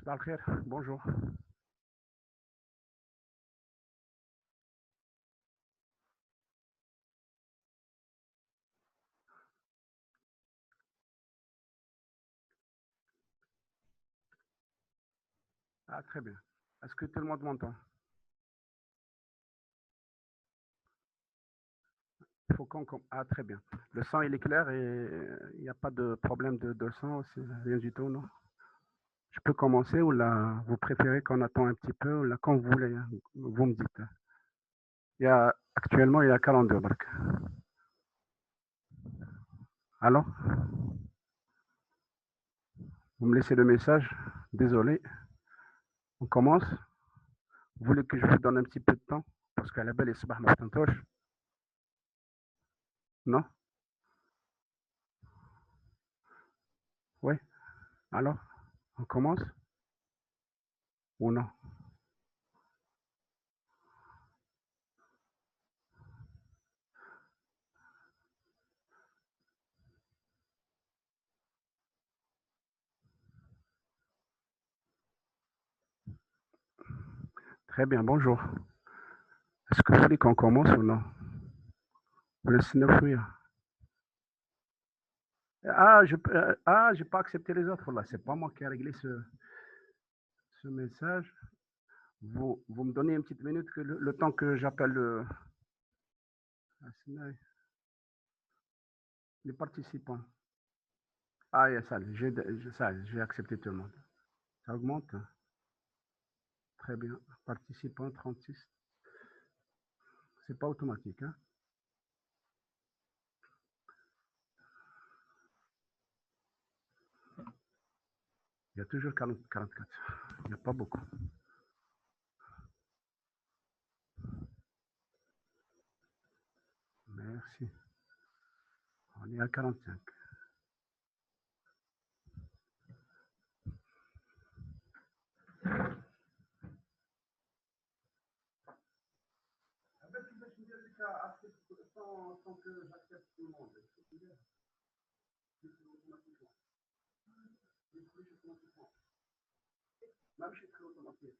صباح الخير. Bonjour. Ah, très bien. Est-ce que tout le monde m'entend? Il faut Ah, très bien. Le son, il est clair et il n'y a pas de problème de son, rien du tout, non? Je peux commencer ou là, vous préférez qu'on attend un petit peu ou là, quand vous voulez, hein, vous me dites. Actuellement, il y a 42 barques. Alors, vous me laissez le message? Désolé. On commence. Vous voulez que je vous donne un petit peu de temps? Parce qu'à la belle, c'est pas non? Oui. Alors, on commence ou non? Très bien, bonjour. Est-ce que vous voulez qu'on commence ou non? Vous laissez nous fuir. J'ai pas accepté les autres là. C'est pas moi qui ai réglé ce message. Vous me donnez une petite minute que le temps que j'appelle les participants. Ah, il y a ça. J'ai accepté tout le monde. Ça augmente. Très bien. Participants 36. C'est pas automatique. Hein? Il y a toujours 44. Il n'y a pas beaucoup. Merci. On est à 45. Sans que j'accepte tout le monde. Même chez très automatique.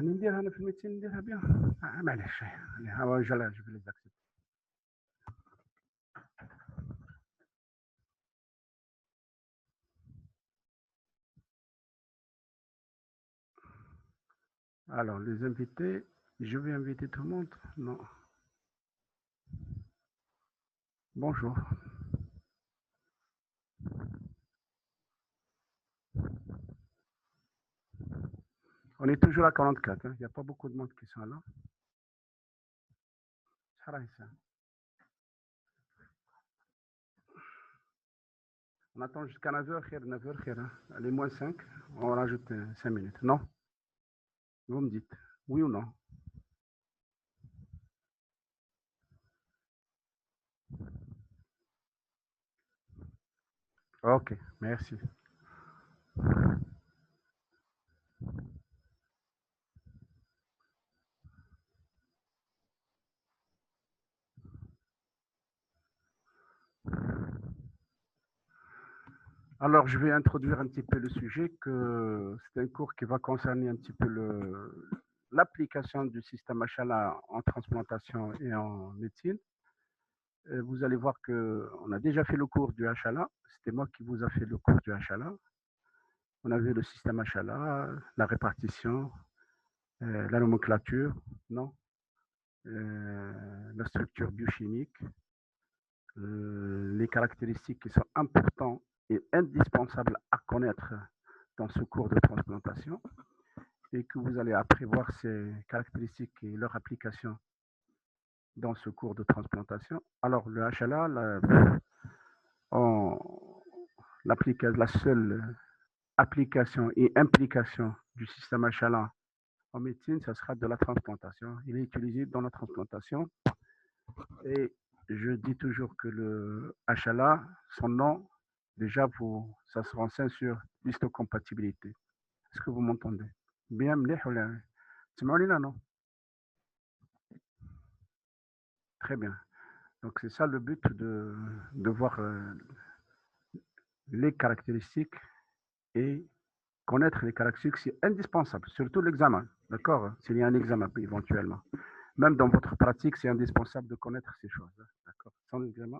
نديرها انا في الميتين نديرها بيان. معليش je vais les accepter. Alors, les invités, je vais inviter tout le monde. Non. Bonjour. On est toujours à 44. Hein. Il n'y a pas beaucoup de monde qui sont là. On attend jusqu'à 9h, 9h, hein. Allez, moins 5, on rajoute 5 minutes. Non? Vous me dites, oui ou non? Ok, merci. Alors, je vais introduire un petit peu le sujet, que c'est un cours qui va concerner un petit peu l'application du système HLA en transplantation et en médecine. Vous allez voir qu'on a déjà fait le cours du HLA. C'était moi qui vous a fait le cours du HLA. On a vu le système HLA, la répartition, la nomenclature, non, la structure biochimique, les caractéristiques qui sont importantes et indispensables à connaître dans ce cours de transplantation, et que vous allez après voir ces caractéristiques et leur application dans ce cours de transplantation. Alors, le HLA, la seule application et implication du système HLA en médecine, ça sera de la transplantation. Il est utilisé dans la transplantation. Et je dis toujours que le HLA, son nom, déjà, ça se renseigne sur l'histocompatibilité. Est-ce que vous m'entendez? Bien, c'est là, non? Très bien. Donc, c'est ça le but de voir les caractéristiques et connaître les caractéristiques, c'est indispensable, surtout l'examen, d'accord? S'il y a un examen éventuellement. Même dans votre pratique, c'est indispensable de connaître ces choses, d'accord? Sans examen,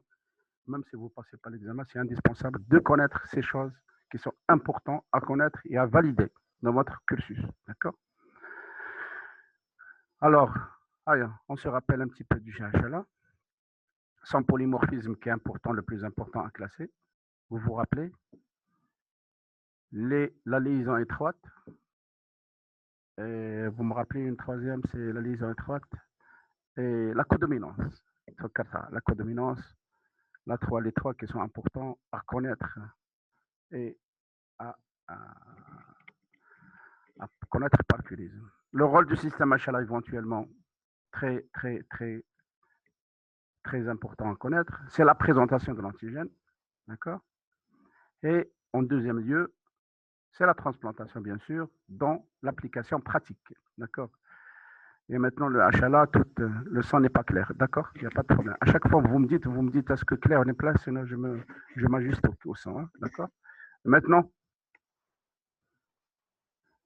même si vous ne passez pas l'examen, c'est indispensable de connaître ces choses qui sont importantes à connaître et à valider dans votre cursus, d'accord? Alors, on se rappelle un petit peu du GHLA, son polymorphisme qui est important, le plus important à classer. Vous vous rappelez? La liaison étroite. Et vous me rappelez une troisième, c'est la liaison étroite. Et la codominance. La codominance, les trois qui sont importants à connaître et à, à, à connaître par curisme. Le rôle du système HLA éventuellement très, très, très, très important à connaître, c'est la présentation de l'antigène, d'accord? Et en deuxième lieu, c'est la transplantation, bien sûr, dans l'application pratique, d'accord? Et maintenant, le HLA, le sang n'est pas clair, d'accord? Il n'y a pas de problème. À chaque fois, vous me dites, est-ce que clair n'est pas, sinon je m'ajuste au sang, hein, d'accord? Maintenant,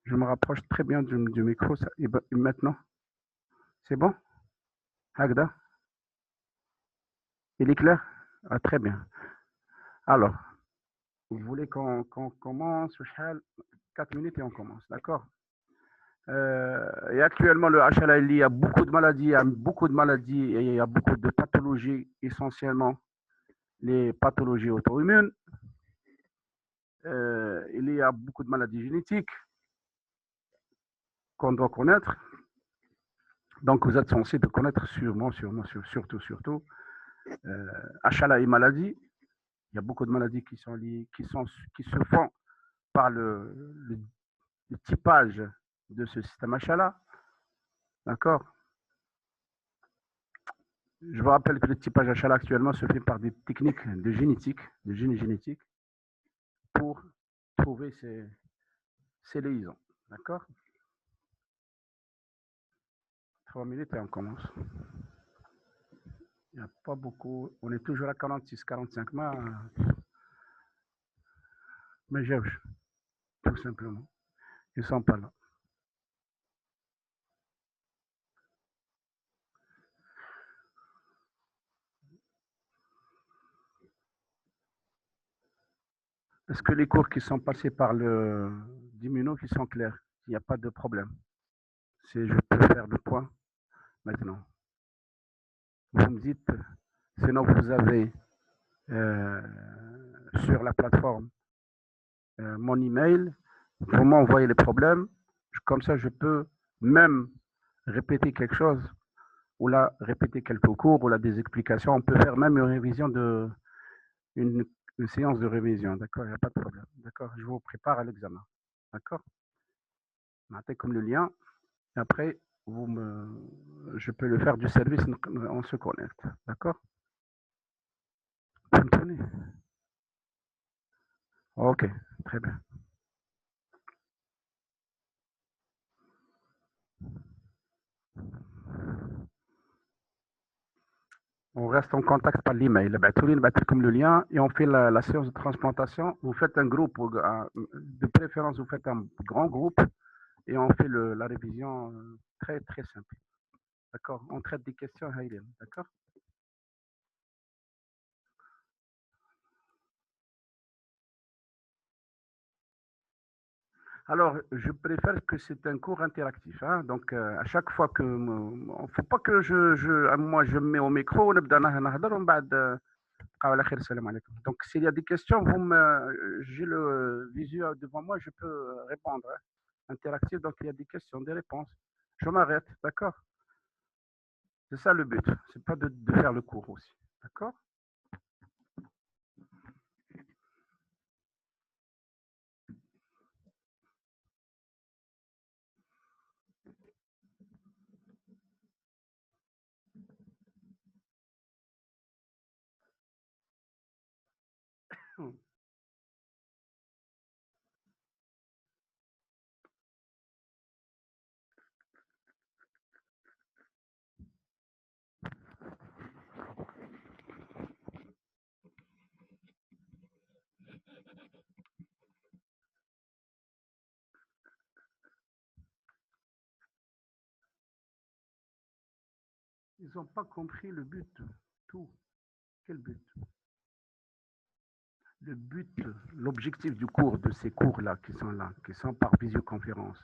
je me rapproche très bien du micro. Et maintenant, c'est bon? Agda? Il est clair? Ah, très bien. Alors, vous voulez qu'on commence? 4 minutes et on commence, d'accord? Et actuellement, le HLA, il y a beaucoup de maladies, et il y a beaucoup de pathologies, essentiellement les pathologies auto-immunes. Il y a beaucoup de maladies génétiques qu'on doit connaître. Donc, vous êtes censé de connaître surtout, HLA et maladies. Il y a beaucoup de maladies qui se font par le typage de ce système HLA. D'accord? Je vous rappelle que le typage HLA actuellement se fait par des techniques de génie génétique, pour trouver ces liaisons. D'accord? 3 minutes et on commence. Il n'y a pas beaucoup. On est toujours à 46, 45, mais j'ai tout simplement. Ils ne sont pas là. Est-ce que les cours qui sont passés par le Dimino qui sont clairs? Il n'y a pas de problème. Si je peux faire le point maintenant. Vous me dites, sinon vous avez sur la plateforme mon email, vous m'envoyez les problèmes, comme ça je peux même répéter quelque chose, ou là répéter quelques cours, ou là des explications. On peut faire même une révision une une séance de révision, d'accord, il n'y a pas de problème. D'accord, je vous prépare à l'examen. D'accord. Comme le lien, et après, je peux le faire du service, on se connecte. D'accord. Vous me tenez. Ok, très bien. On reste en contact par l'email. Comme le lien et on fait la séance de transplantation. Vous faites un groupe, de préférence, vous faites un grand groupe et on fait la révision très très simple. D'accord. On traite des questions, d'accord. Alors, je préfère que c'est un cours interactif. Hein. Donc, à chaque fois que... Il ne faut pas que moi, je me mets au micro, donc, s'il y a des questions, j'ai le visuel devant moi, je peux répondre. Hein. Interactif, donc il y a des questions, des réponses. Je m'arrête, d'accord. C'est ça le but. C'est pas de faire le cours aussi, d'accord. Ils n'ont pas compris le but. Tout. Quel but? Le but, l'objectif du cours, de ces cours-là, qui sont par visioconférence,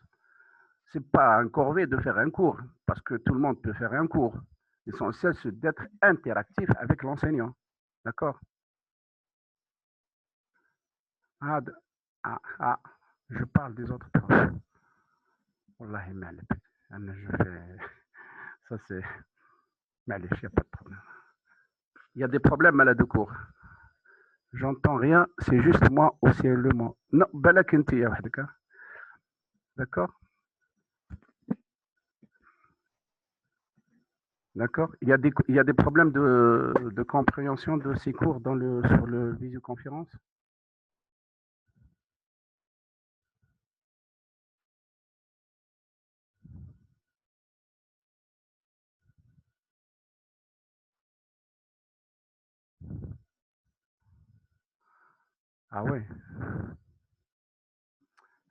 c'est pas un corvée de faire un cours, parce que tout le monde peut faire un cours. L'essentiel, c'est d'être interactif avec l'enseignant. D'accord. ah, ah, je parle des autres profs. Wallahi, je fais... Ça, c'est... il n'y a pas de problème. Il y a des problèmes à la de cours. J'entends rien, c'est juste moi aussi le mot. Non, balak inti ya wahdaka. D'accord. D'accord. Il y a des problèmes de compréhension de ces cours sur le visioconférence. Ah ouais.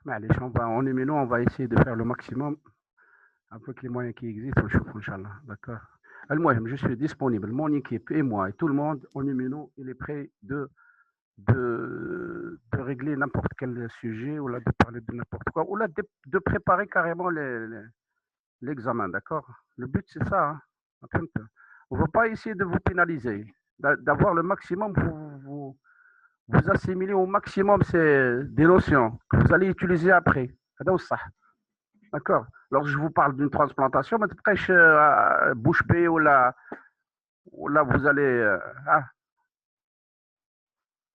Mais allez, en numéro, on va essayer de faire le maximum avec les moyens qui existent. Inch'Allah. D'accord. Je suis disponible. Mon équipe et moi et tout le monde en numéro, il est prêt de régler n'importe quel sujet ou là, de parler de n'importe quoi ou là, de préparer carrément l'examen. D'accord. Le but, c'est ça. Hein. On ne va pas essayer de vous pénaliser, d'avoir le maximum, vous assimilez au maximum des notions que vous allez utiliser après. D'accord. Lorsque je vous parle d'une transplantation, mais prêche bouche bée ou là vous allez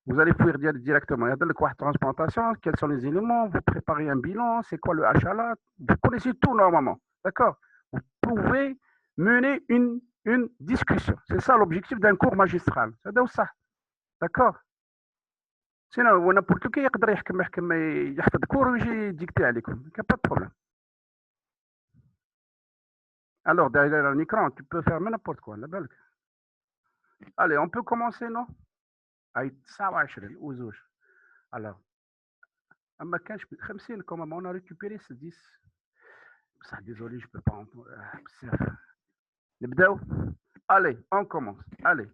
vous allez fuir directement. Il y a de quoi transplantation, quels sont les éléments, vous préparez un bilan, c'est quoi le HLA, vous connaissez tout normalement. D'accord. Vous pouvez mener une discussion. C'est ça l'objectif d'un cours magistral. C'est ça. D'accord. Sinon, n'importe qui يقدر يحكم يحفظ كور ويجي يديكتي عليكم. Il n'y a pas de problème. Alors, derrière un écran, tu peux faire n'importe quoi. Allez, on peut commencer, non? Alors, ما كانش 50 quand même, on a récupéré ce 10. Ça, désolé, je peux pas entendre. نبداو. Allez, on commence. Allez.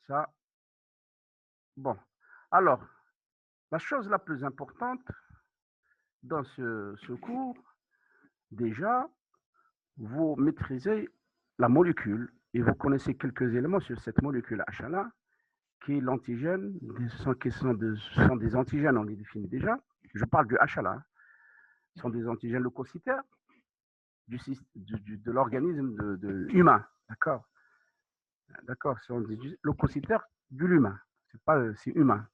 Ça. Bon. Alors, la chose la plus importante dans ce cours, déjà, vous maîtrisez la molécule et vous connaissez quelques éléments sur cette molécule HLA, qui est l'antigène, qui sont des antigènes, on les définit déjà. Je parle du HLA. Ce sont des antigènes leucocytaires de l'organisme humain. D'accord. d'accord, si on dit leucocytaires de l'humain, c'est humain,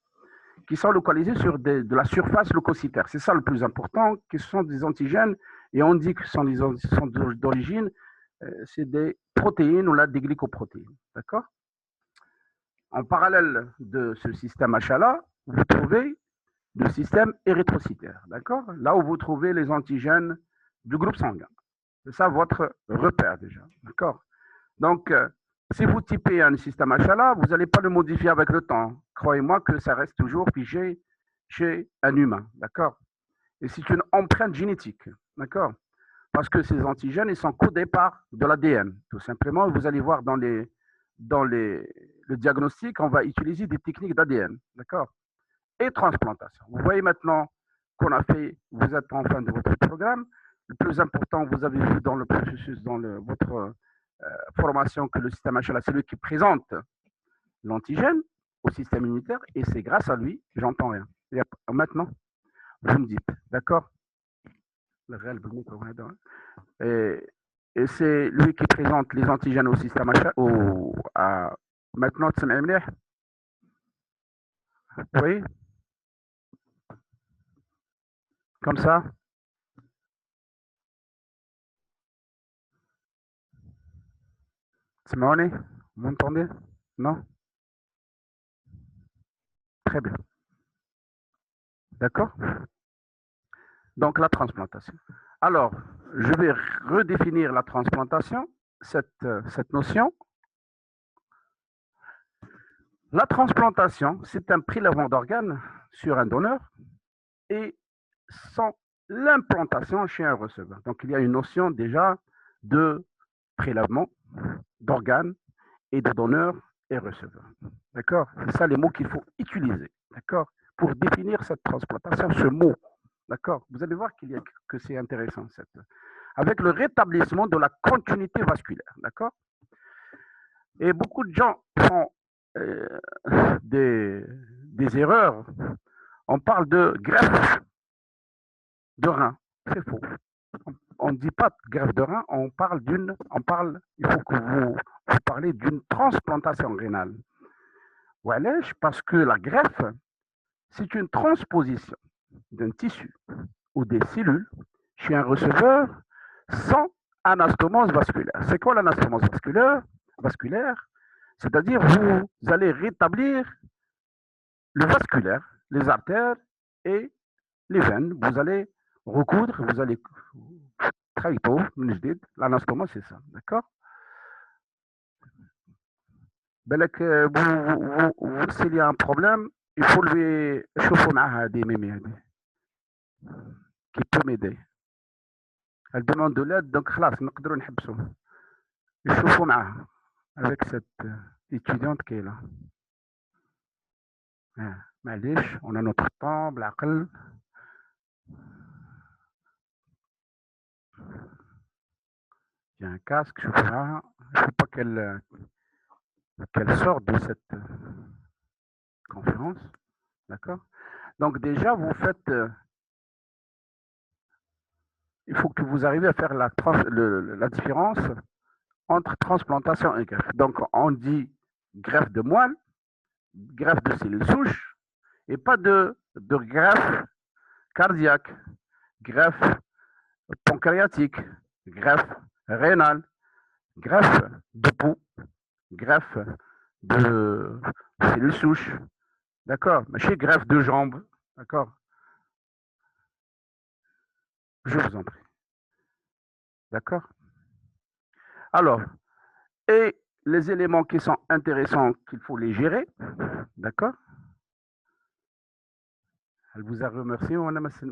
qui sont localisés sur de la surface leucocytaire. C'est ça le plus important, qui sont des antigènes, et on dit que sont d'origine, c'est des protéines ou là des glycoprotéines, d'accord. En parallèle de ce système HLA, vous trouvez le système érythrocytaire, d'accord, là où vous trouvez les antigènes du groupe sanguin. C'est ça votre repère déjà, d'accord. Donc, si vous typez un système HLA, vous n'allez pas le modifier avec le temps. Croyez-moi que ça reste toujours figé chez un humain, d'accord. Et c'est une empreinte génétique, d'accord. Parce que ces antigènes, ils sont codés par de l'ADN, tout simplement. Vous allez voir le diagnostic, on va utiliser des techniques d'ADN, d'accord. Et transplantation. Vous voyez maintenant qu'on a fait, vous êtes en fin de votre programme. Le plus important, vous avez vu dans le processus, dans votre formation, que le système HLA, c'est lui qui présente l'antigène au système immunitaire, et c'est grâce à lui, j'entends rien. Maintenant, vous me dites, d'accord. Et c'est lui qui présente les antigènes au système HLA. Maintenant, oui, comme ça. Vous m'entendez? Non? Très bien. D'accord. Donc, la transplantation. Alors, je vais redéfinir la transplantation, cette notion. La transplantation, c'est un prélèvement d'organes sur un donneur et sans l'implantation chez un receveur. Donc, il y a une notion déjà de prélèvement d'organes et de donneur et receveur. D'accord? C'est ça les mots qu'il faut utiliser. D'accord? Pour définir cette transplantation, ce mot. D'accord? Vous allez voir que c'est intéressant. Avec le rétablissement de la continuité vasculaire. D'accord? Et beaucoup de gens font des erreurs. On parle de greffe de rein. C'est faux. On ne dit pas greffe de rein, il faut que vous parlez d'une transplantation rénale. Parce que la greffe, c'est une transposition d'un tissu ou des cellules chez un receveur sans anastomose vasculaire. C'est quoi l'anastomose vasculaire? C'est-à-dire vous allez rétablir le vasculaire, les artères et les veines. Vous allez recoudre, vous allez l'anastomose, c'est ça, d'accord. S'il y a un problème, il faut lui chauffer des mémés qui peut m'aider. Elle demande de l'aide, donc خلاص نقدروا نحبسوا. يشوفوا معها avec cette étudiante qui est là. معليش, on a notre temps بالعقل. Il y a un casque, je ne faut pas qu'elle sorte de cette conférence. D'accord. Donc déjà, vous faites... il faut que vous arriviez à faire la différence entre transplantation et greffe. Donc, on dit greffe de moelle, greffe de cellules souches, et pas de greffe cardiaque, greffe pancréatique, greffe rénale, greffe de peau, greffe de cellules souches, d'accord, mais chez greffe de jambes, d'accord. Je vous en prie. D'accord. Alors, et les éléments qui sont intéressants, qu'il faut les gérer, d'accord. Elle vous a remercié, on a merci,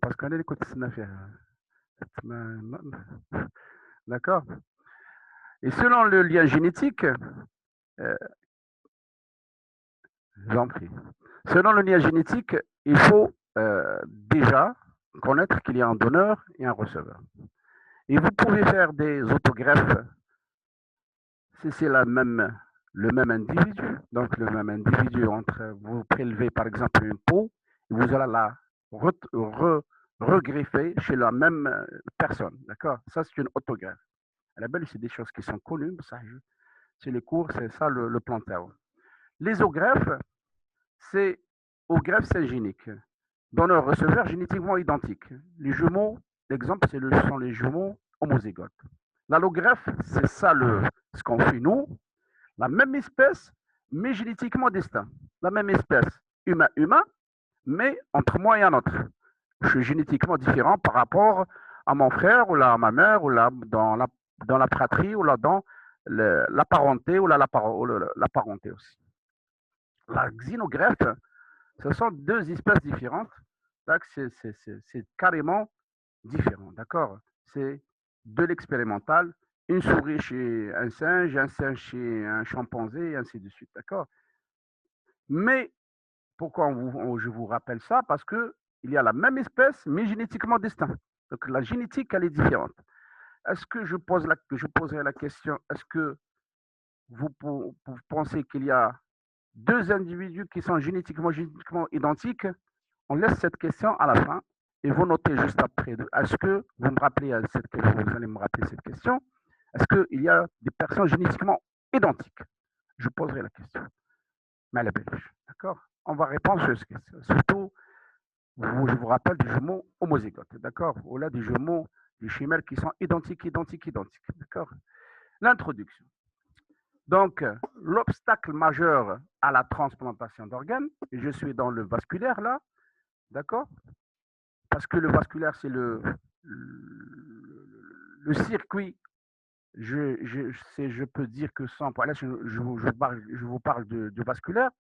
parce qu'on est les côtés de d'accord. Et selon le lien génétique, j'en prie. Selon le lien génétique, il faut déjà connaître qu'il y a un donneur et un receveur. Et vous pouvez faire des autogreffes si c'est le même individu. Donc le même individu, vous prélevez par exemple une peau, et vous allez la regreffer chez la même personne. D'accord. Ça, c'est une autogreffe. À la belle, c'est des choses qui sont connues. Ça, C'est les cours, c'est ça le plan de terme. Les ogreffes, c'est ogreffes syngéniques, donneur-receveur génétiquement identiques. Les jumeaux, l'exemple, sont les jumeaux homozygotes. L'allogreffe, c'est ça ce qu'on fait nous, la même espèce, mais génétiquement distincte. La même espèce, humain-humain, mais entre moi et un autre. Je suis génétiquement différent par rapport à mon frère ou là, à ma mère ou là, dans la fratrie ou là, dans la parenté ou là, la parenté aussi. La xénogreffe, ce sont deux espèces différentes. C'est carrément différent, d'accord? C'est de l'expérimental, une souris chez un singe chez un chimpanzé, et ainsi de suite, d'accord? Mais pourquoi je vous rappelle ça? Parce que il y a la même espèce, mais génétiquement distincte. Donc la génétique, elle est différente. Est-ce que je poserai la question, est-ce que vous pensez qu'il y a deux individus qui sont génétiquement identiques? On laisse cette question à la fin et vous notez juste après. Est-ce que vous vous allez me rappeler cette question? Est-ce qu'il y a des personnes génétiquement identiques? Je poserai la question. Mais la belge, d'accord? On va répondre sur cette question. Surtout, je vous rappelle des jumeaux homozygotes, d'accord? Au-delà des jumeaux, des chimères qui sont identiques, d'accord? L'introduction. Donc, l'obstacle majeur à la transplantation d'organes, et je suis dans le vasculaire là, d'accord? Parce que le vasculaire, c'est le circuit. Je peux dire que sans. Là, je vous parle du vasculaire,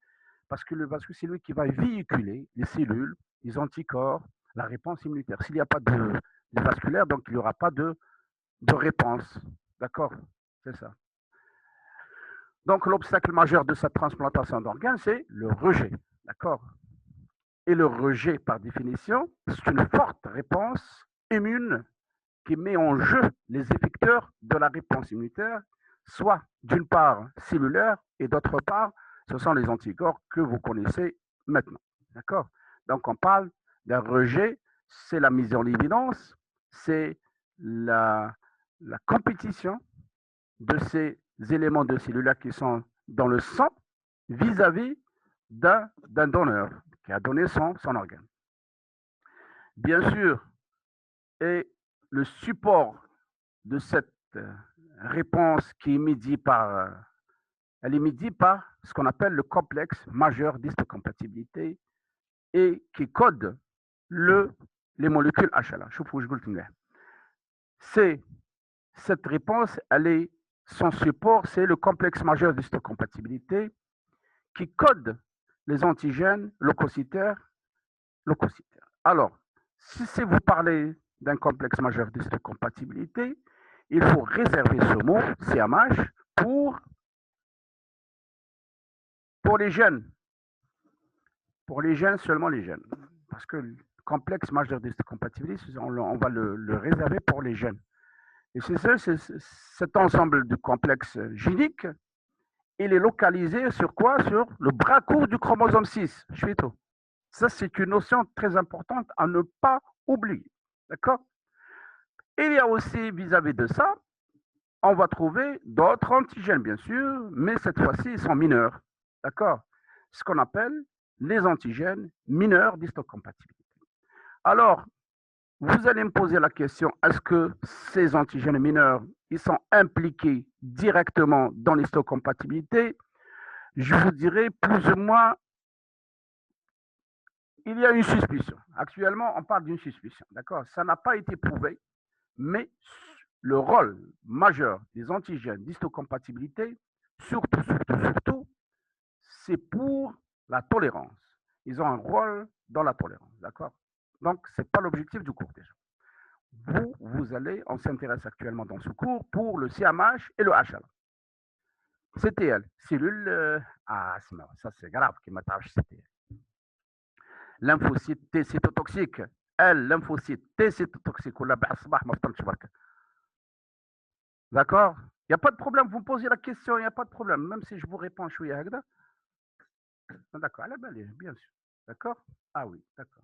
parce que le vasculaire, c'est lui qui va véhiculer les cellules, les anticorps, la réponse immunitaire. S'il n'y a pas de vasculaire, donc il n'y aura pas de réponse. D'accord? C'est ça. Donc, l'obstacle majeur de cette transplantation d'organes, c'est le rejet. D'accord? Et le rejet, par définition, c'est une forte réponse immune qui met en jeu les effecteurs de la réponse immunitaire, soit d'une part cellulaire et d'autre part, ce sont les anticorps que vous connaissez maintenant. D'accord? Donc, on parle d'un rejet, c'est la mise en évidence, c'est la compétition de ces éléments de cellulaire qui sont dans le sang vis-à-vis d'un donneur qui a donné son organe. Bien sûr, et le support de cette réponse qui est médiée par, elle est médiée par ce qu'on appelle le complexe majeur d'histocompatibilité et qui code les molécules HLA. C'est cette réponse, son support, c'est le complexe majeur d'histocompatibilité qui code les antigènes leucocytaires. Alors, si vous parlez d'un complexe majeur d'histocompatibilité, il faut réserver ce mot, CMH, pour les gènes. Pour les gènes, seulement les gènes. Parce que le complexe majeur d'histocompatibilité, on va le réserver pour les gènes. Et c'est cet ensemble de complexes géniques, il est localisé sur quoi? Sur le bras court du chromosome 6. Je fais tout. Ça, c'est une notion très importante à ne pas oublier. D'accord? Il y a aussi, vis-à-vis de ça, on va trouver d'autres antigènes, bien sûr, mais cette fois-ci, ils sont mineurs. D'accord? Ce qu'on appelle les antigènes mineurs d'histocompatibilité. Alors, vous allez me poser la question, est-ce que ces antigènes mineurs, ils sont impliqués directement dans l'histocompatibilité? Je vous dirais plus ou moins, il y a une suspicion. Actuellement, on parle d'une suspicion, d'accord? Ça n'a pas été prouvé, mais le rôle majeur des antigènes d'histocompatibilité, surtout, c'est pour la tolérance. Ils ont un rôle dans la tolérance, d'accord? Donc, ce n'est pas l'objectif du cours déjà. On s'intéresse actuellement dans ce cours pour le CMH et le HLA. CTL, cellule, ça c'est grave qui m'attache, CTL. Lymphocyte T cytotoxique, lymphocyte T cytotoxique, d'accord? Il n'y a pas de problème, vous me posez la question, il n'y a pas de problème, même si je vous réponds, je suis Agda. D'accord, bien sûr. D'accord? Ah oui, d'accord.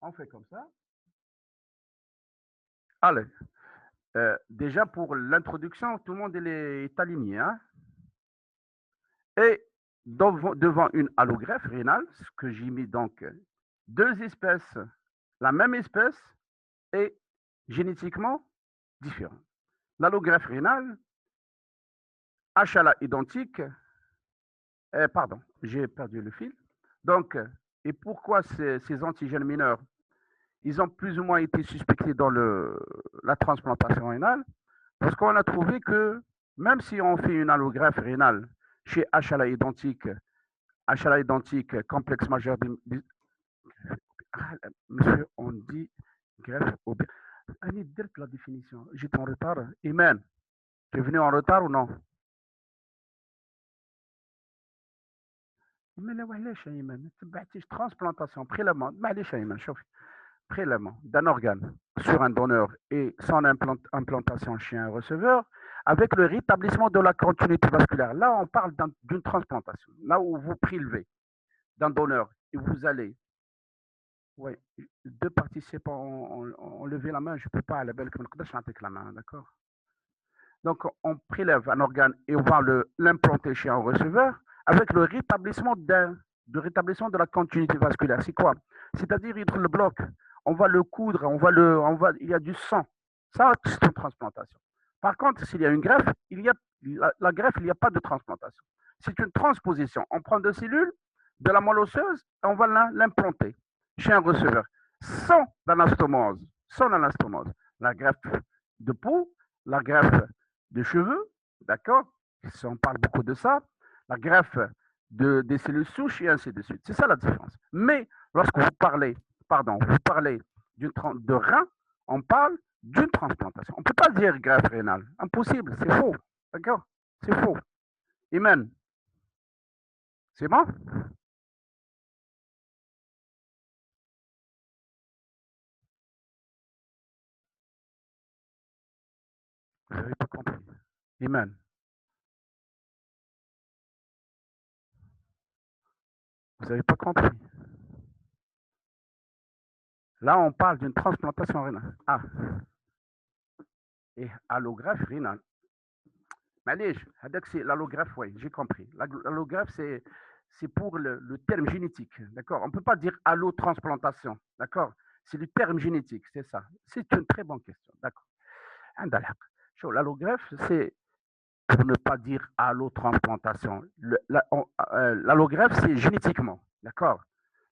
On fait comme ça. Allez, déjà pour l'introduction, tout le monde est aligné. Hein? Et devant une allogreffe rénale, ce que j'ai mis donc deux espèces, la même espèce et génétiquement différents. L'allogreffe rénale, HLA identique, pardon, j'ai perdu le fil. Donc, et pourquoi ces antigènes mineurs, ils ont plus ou moins été suspectés dans la transplantation rénale? Parce qu'on a trouvé que même si on fait une allogreffe rénale chez HLA identique, complexe majeur, monsieur, on dit greffe au bien. Allez, dites la définition. J'étais en retard. Iman, tu es venu en retard ou non? Mais là, وعلاش يا إيمان؟ ما تبعتيش transplantation, prélèvement, معليش يا إيمان, شوفي, prélèvement d'un organe sur un donneur et son implantation chez un receveur, avec le rétablissement de la continuité vasculaire. Là, on parle d'une transplantation. Là où vous prélevez d'un donneur et vous allez, oui, deux participants ont levé la main, je ne peux pas, à la belle que la main, d'accord? Donc, on prélève un organe et on va l'implanter chez un receveur avec le rétablissement de la continuité vasculaire. C'est quoi? C'est-à-dire, il le bloc, on va le coudre, il y a du sang. Ça, c'est une transplantation. Par contre, s'il y a une greffe, la greffe, il n'y a pas de transplantation. C'est une transposition. On prend deux cellules de la moelle osseuse et on va l'implanter chez un receveur sans l'anastomose. Sans l'anastomose. La greffe de peau, la greffe de cheveux, d'accord? On parle beaucoup de ça. La greffe des cellules souches et ainsi de suite. C'est ça la différence. Mais lorsque vous parlez de rein, on parle d'une transplantation. On ne peut pas dire greffe rénale. Impossible, c'est faux. D'accord? C'est faux. Iman, c'est bon? Vous n'avez pas compris. Iman, vous n'avez pas compris. Là, on parle d'une transplantation rénale. Ah, et allogreffe rénale. Malige, c'est l'allogreffe, oui, j'ai compris. L'allogreffe, c'est pour le terme génétique, d'accord? On ne peut pas dire allotransplantation, d'accord? C'est le terme génétique, c'est ça. C'est une très bonne question, d'accord. L'allogreffe, c'est pour ne pas dire allotransplantation. L'allogreffe, c'est génétiquement, d'accord?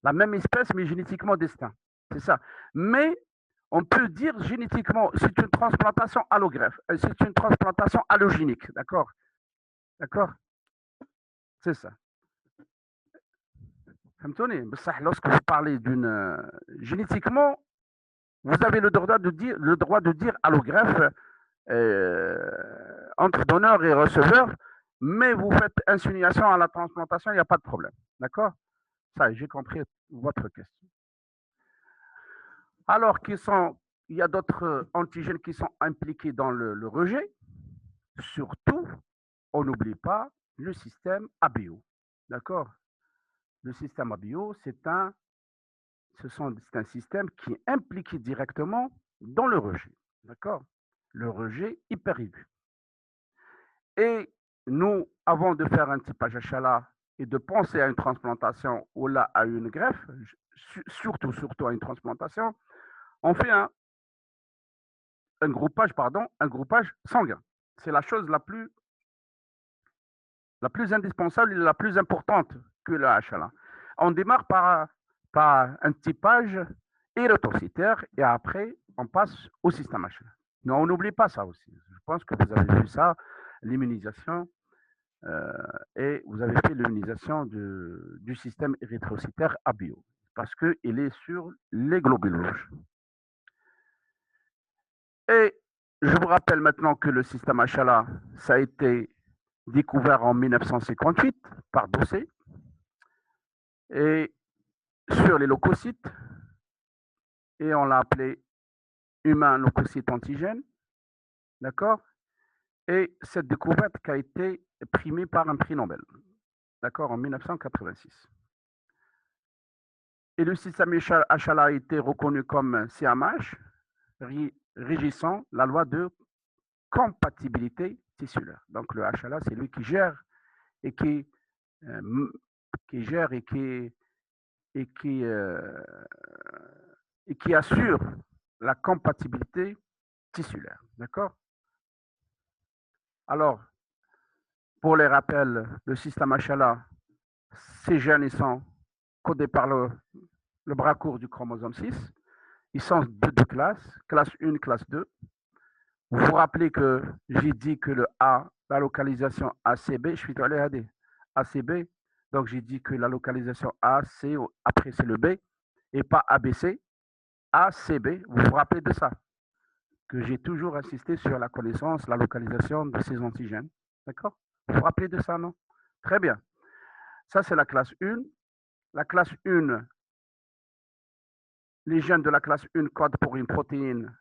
La même espèce, mais génétiquement distinct, c'est ça. Mais on peut dire génétiquement, c'est une transplantation allogreffe, c'est une transplantation allogénique, d'accord? D'accord? C'est ça. Lorsque vous parlez d'une génétiquement, vous avez le droit de dire allogreffe entre donneur et receveur, mais vous faites insinuation à la transplantation, il n'y a pas de problème. D'accord? Ça, j'ai compris votre question. Alors, il y a d'autres antigènes qui sont impliqués dans le rejet. Surtout, on n'oublie pas le système ABO. D'accord? Le système ABO, c'est un système qui est impliqué directement dans le rejet. D'accord? Le rejet hyper-aigu. Et nous, avant de faire un typage HLA et de penser à une transplantation ou là à une greffe, surtout à une transplantation, on fait un groupage sanguin. C'est la chose la plus indispensable et la plus importante que le HLA. On démarre par un typage érythrocytaire et après, on passe au système HLA. Mais on n'oublie pas ça aussi. Je pense que vous avez vu ça, l'immunisation, et vous avez fait l'immunisation du système érythrocytaire ABO parce qu'il est sur les globules rouges. Et je vous rappelle maintenant que le système HLA, ça a été découvert en 1958 par Dossé et sur les leucocytes, et on l'a appelé humain leucocyte antigène, d'accord? Et cette découverte qui a été primée par un prix Nobel, d'accord, en 1986. Et le système HLA a été reconnu comme CMH, régissant la loi de compatibilité tissulaire. Donc le HLA, c'est lui qui gère et qui qui gère et qui assure la compatibilité tissulaire. D'accord? Alors, pour les rappels, le système HLA, ces gènes ils sont codés par le bras court du chromosome 6. Ils sont de deux classes, classe 1, classe 2. Vous vous rappelez que j'ai dit que le A, la localisation ACB, je suis allé à D, ACB, donc j'ai dit que la localisation AC, après c'est le B, et pas ABC, ACB, vous vous rappelez de ça? Que j'ai toujours insisté sur la connaissance, la localisation de ces antigènes. D'accord? Vous vous rappelez de ça, non? Très bien. Ça, c'est la classe 1. La classe 1, les gènes de la classe 1 codent pour une protéine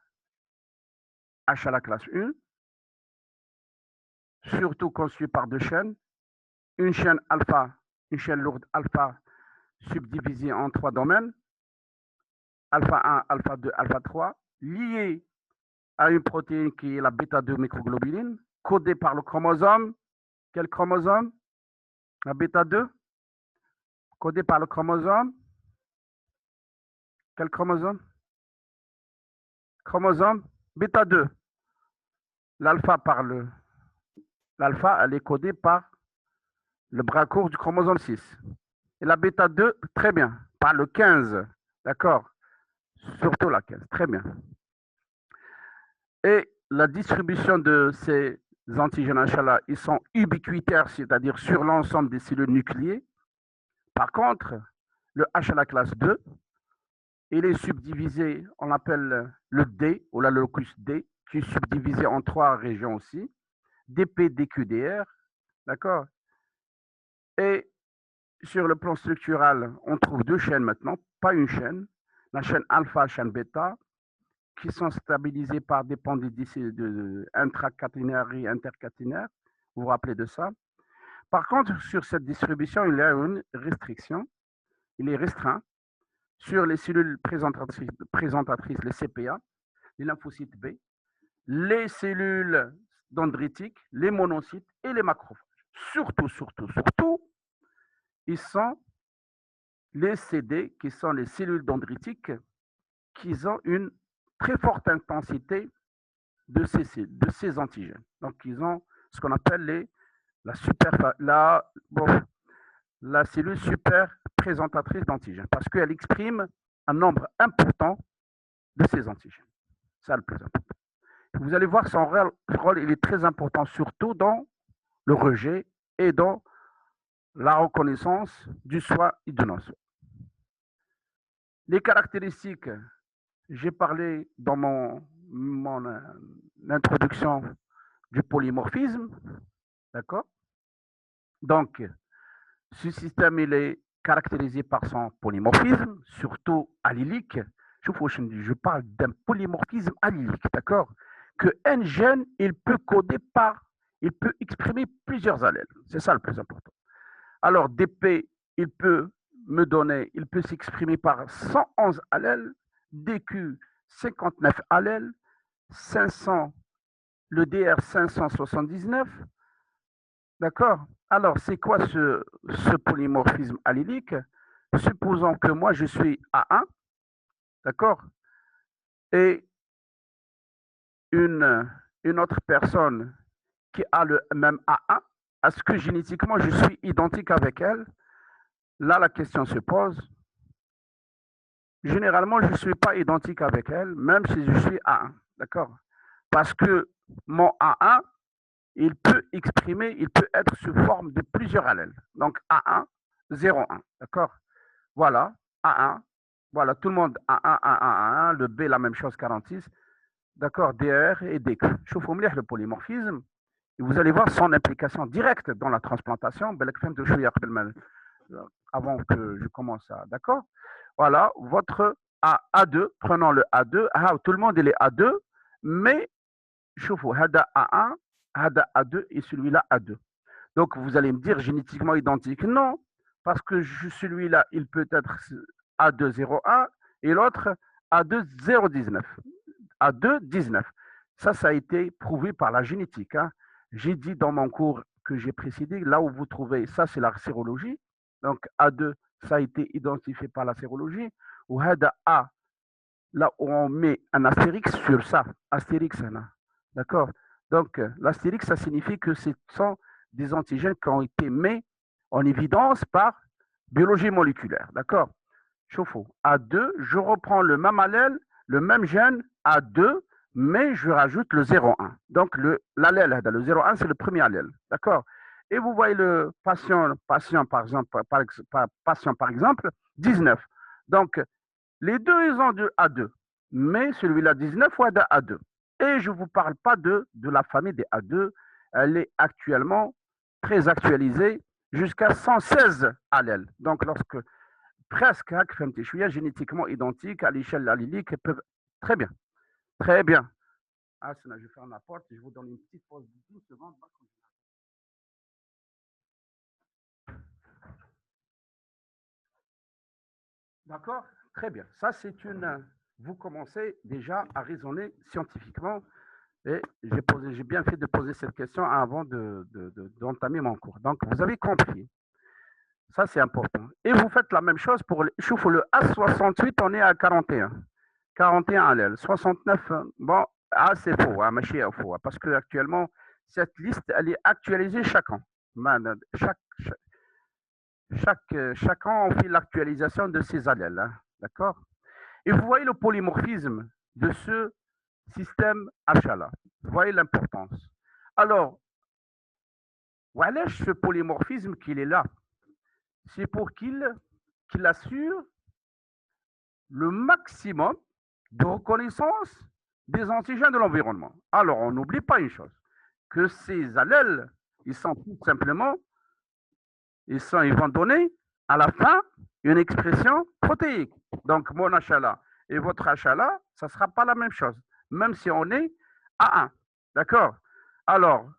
H à la classe 1, surtout conçue par deux chaînes. Une chaîne alpha, une chaîne lourde alpha, subdivisée en 3 domaines, alpha 1, alpha 2, alpha 3, liée à une protéine qui est la bêta-2 microglobuline, codée par le chromosome. Quel chromosome? La bêta-2, codée par le chromosome. Quel chromosome? Chromosome bêta-2. L'alpha, elle est codée par le bras court du chromosome 6. Et la bêta-2, très bien, par le 15. D'accord? Surtout la 15. Très bien. Et la distribution de ces antigènes HLA, ils sont ubiquitaires, c'est-à-dire sur l'ensemble des cellules nucléées. Par contre, le H à la classe 2, il est subdivisé, on l'appelle le D, ou la locus D, qui est subdivisé en 3 régions aussi, DP, DQ, DR, d'accord? Et sur le plan structural, on trouve 2 chaînes maintenant, pas une chaîne, la chaîne alpha, chaîne bêta, qui sont stabilisées par des pendidices intracaténaires et intercaténaires. Vous vous rappelez de ça? Par contre, sur cette distribution, il y a une restriction. Il est restreint sur les cellules présentatrices, les CPA, les lymphocytes B, les cellules dendritiques, les monocytes et les macrophages. Surtout, ils sont les CD, qui sont les cellules dendritiques, qui ont une très forte intensité de ces antigènes. Donc, ils ont ce qu'on appelle la cellule super présentatrice d'antigènes, parce qu'elle exprime un nombre important de ces antigènes. C'est le plus important. Vous allez voir, son rôle, il est très important, surtout dans le rejet et dans la reconnaissance du soi et de non-soi. Les caractéristiques, j'ai parlé dans mon introduction du polymorphisme, d'accord? Donc, ce système, il est caractérisé par son polymorphisme, surtout allylique. Je parle d'un polymorphisme allylique, d'accord? Que un gène, il peut exprimer plusieurs allèles. C'est ça le plus important. Alors, DP, il peut s'exprimer par 111 allèles, DQ, 59 allèles, 500, le DR 579. D'accord? Alors, c'est quoi ce polymorphisme allylique? Supposons que moi, je suis A1, d'accord? Et une autre personne qui a le même A1, est-ce que génétiquement, je suis identique avec elle? Là, la question se pose. Généralement, je ne suis pas identique avec elle, même si je suis A1, d'accord? Parce que mon A1, il peut être sous forme de plusieurs allèles. Donc, A1, 0,1, d'accord? Voilà, A1, voilà, tout le monde A1, A1, A1, le B, la même chose, 46, d'accord, DR et DQ. Je vous montre le polymorphisme, et vous allez voir son implication directe dans la transplantation, avant que je commence à, d'accord? Voilà, votre A2, prenons le A2, tout le monde il est A2, mais شوفوا هذا A1, هذا A2 et celui-là A2. Donc vous allez me dire génétiquement identique. Non, parce que celui-là, il peut être A201 et l'autre A2019. A219. Ça a été prouvé par la génétique. Hein. J'ai dit dans mon cours que j'ai précédé, là où vous trouvez, ça c'est la sérologie. Donc A2, ça a été identifié par la sérologie. Ou Hada A, là où on met un astérix sur ça. Astérix, là. D'accord. Donc l'astérix, ça signifie que ce sont des antigènes qui ont été mis en évidence par biologie moléculaire. D'accord. Chauffe-eau. A2, je reprends le même allèle, le même gène A2, mais je rajoute le 0,1. Donc l'allèle, le 0,1, c'est le premier allèle. D'accord. Et vous voyez le patient par exemple, 19. Donc, les deux, ils ont du A2, mais celui-là 19 ou A2. Et je ne vous parle pas de la famille des A2. Elle est actuellement très actualisée jusqu'à 116 allèles. Donc, lorsque presque génétiquement identiques à l'échelle allylique peuvent très bien, très bien. Ah, je vais faire ma porte, je vous donne une petite pause de 10 secondes. D'accord. Très bien. Ça, c'est une. Vous commencez déjà à raisonner scientifiquement. Et j'ai bien fait de poser cette question avant d'entamer mon cours. Donc, vous avez compris. Ça, c'est important. Et vous faites la même chose pour le A68, on est à 41. 41 allèles. 69, bon, c'est faux, hein, faux, parce que actuellement, cette liste, elle est actualisée chaque an. Chaque an, on fait l'actualisation de ces allèles. Hein, d'accord. Et vous voyez le polymorphisme de ce système HLA. Vous voyez l'importance. Alors, voilà ce polymorphisme qu'il est là. C'est pour qu'il assure le maximum de reconnaissance des antigènes de l'environnement. Alors, on n'oublie pas une chose, que ces allèles, ils sont tout simplement, ils vont donner à la fin une expression protéique. Donc, mon HLA et votre HLA, ça ne sera pas la même chose, même si on est à 1. D'accord. Alors,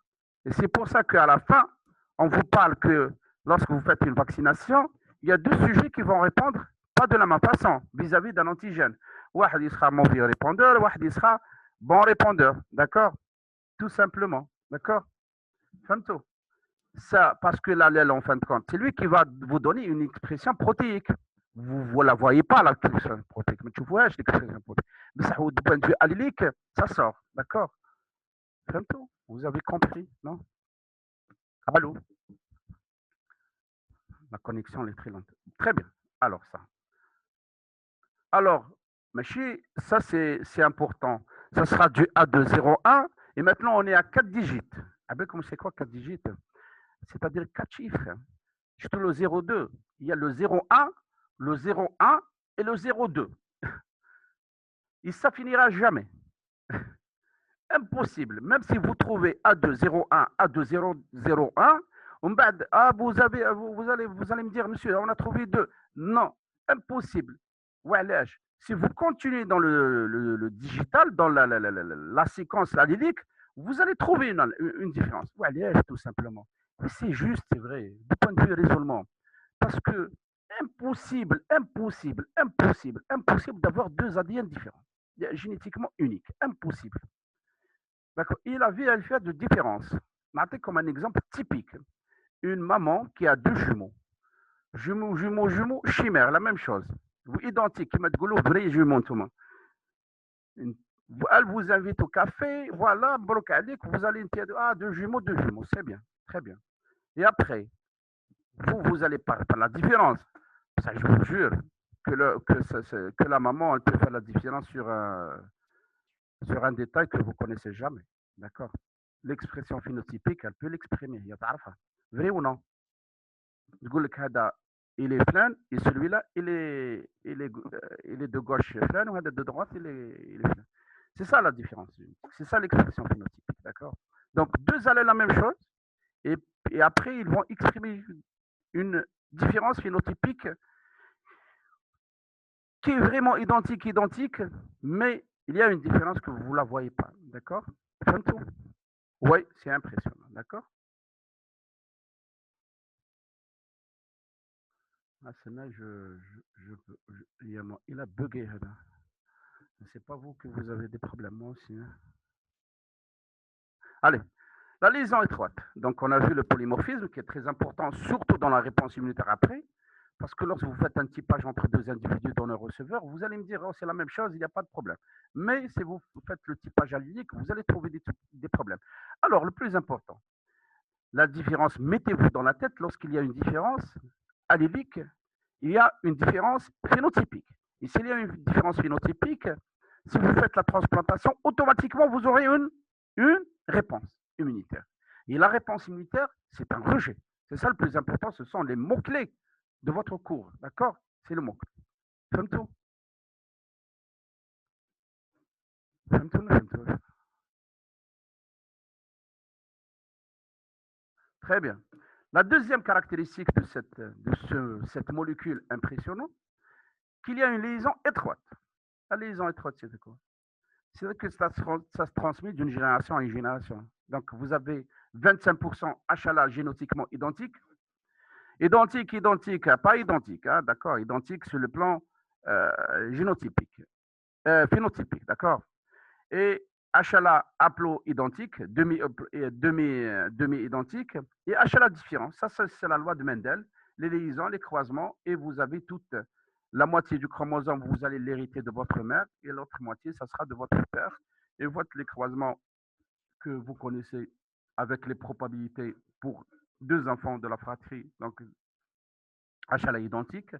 c'est pour ça qu'à la fin, on vous parle que lorsque vous faites une vaccination, il y a deux sujets qui vont répondre pas de la même façon vis-à-vis d'un antigène. واحد il sera mauvais répondeur, واحد il sera bon répondeur. D'accord. Tout simplement. D'accord. Fahmtou. Ça, parce que l'allèle, en fin de compte, c'est lui qui va vous donner une expression protéique. Vous ne la voyez pas, l'expression protéique, mais tu vois l'expression protéique. Mais ça, du point de vue allélique, ça sort. D'accord. Vous avez compris, non? Allô? La connexion est très lente. Très bien. Alors, ça. Alors, Machi, ça, c'est important. Ça sera du A de 0,1. Et maintenant, on est à 4 digits. Ah ben, comme c'est quoi 4 digits? C'est-à-dire 4 chiffres. Surtout le 0,2. Il y a le 0,1, le 0,1 et le 0,2. Et ça finira jamais. Impossible. Même si vous trouvez A2, 0,1, A2, 0,01, vous allez me dire, monsieur, on a trouvé 2. Non, impossible. Ouais, si vous continuez dans le digital, dans la séquence allylique, vous allez trouver une différence. Ouais, tout simplement. C'est juste, c'est vrai, du point de vue raisonnement. Parce que impossible d'avoir deux ADN différents, génétiquement uniques. Impossible. D'accord. Il avait à faire de différence. Comme un exemple typique. Une maman qui a deux jumeaux. Jumeaux, chimère, la même chose. Identique. Vrai jumeau, tout le monde. Elle vous invite au café, voilà, vous allez dire, deux jumeaux, c'est bien, très bien. Et après, vous allez par la différence. Ça, je vous jure que la maman, elle peut faire la différence sur un détail que vous ne connaissez jamais. D'accord. L'expression phénotypique, elle peut l'exprimer. Vrai ou non? Il est plein et celui-là, il est de gauche plein ou de droite, il est plein. C'est ça la différence. C'est ça l'expression phénotypique. D'accord. Donc, deux allèles la même chose et, et après, ils vont exprimer une différence phénotypique qui est vraiment identique, mais il y a une différence que vous ne la voyez pas. D'accord. Oui, c'est impressionnant. D'accord. Ah, celle-là, il a bugué. C'est pas vous que vous avez des problèmes, moi aussi. Hein. Allez, La lésion étroite. Donc, on a vu le polymorphisme qui est très important, surtout dans la réponse immunitaire après. Parce que lorsque vous faites un typage entre deux individus donneur-receveur, vous allez me dire, oh, c'est la même chose, il n'y a pas de problème. Mais si vous faites le typage allylique, vous allez trouver des problèmes. Alors, le plus important, la différence, mettez-vous dans la tête, lorsqu'il y a une différence allylique, il y a une différence phénotypique. Et s'il y a une différence phénotypique, si vous faites la transplantation, automatiquement, vous aurez une réponse immunitaire. Et la réponse immunitaire, c'est un rejet. C'est ça le plus important, ce sont les mots-clés de votre cours. D'accord? C'est le mot-clé. فهمتوا؟ فهمتوا؟ Très bien. La deuxième caractéristique de cette molécule impressionnante, qu'il y a une liaison étroite. La liaison étroite, c'est quoi? C'est que ça se transmet d'une génération à une génération. Donc, vous avez 25% HLA génétiquement identique. Identique, pas identique, hein, d'accord, identique sur le plan génotypique, phénotypique, d'accord. Et HLA haplo-identique, demi-identique, et HLA différent. Ça, c'est la loi de Mendel. Les liaisons, les croisements, et vous avez toute la moitié du chromosome, vous allez l'hériter de votre mère, et l'autre moitié, ça sera de votre père. Et votre les croisements que vous connaissez avec les probabilités pour deux enfants de la fratrie, donc HLA identique,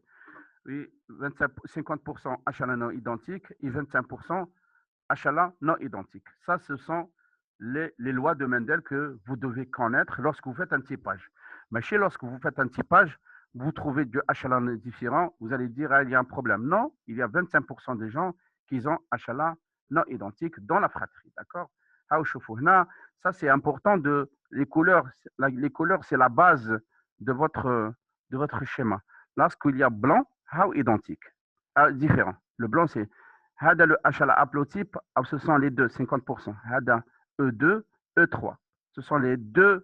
et 50% HLA non identique et 25% HLA non identique. Ça, ce sont les lois de Mendel que vous devez connaître lorsque vous faites un typage. Mais lorsque vous faites un typage, vous trouvez deux HLA différents, vous allez dire, ah, il y a un problème. Non, il y a 25% des gens qui ont HLA non identique dans la fratrie. D'accord? Ça, c'est important. Les couleurs, c'est la base de votre schéma. Lorsqu'il y a blanc, identique, différent. Le blanc, c'est Hada le HLA haplotype, ce sont les deux, 50%. Hada E2, E3. Ce sont les deux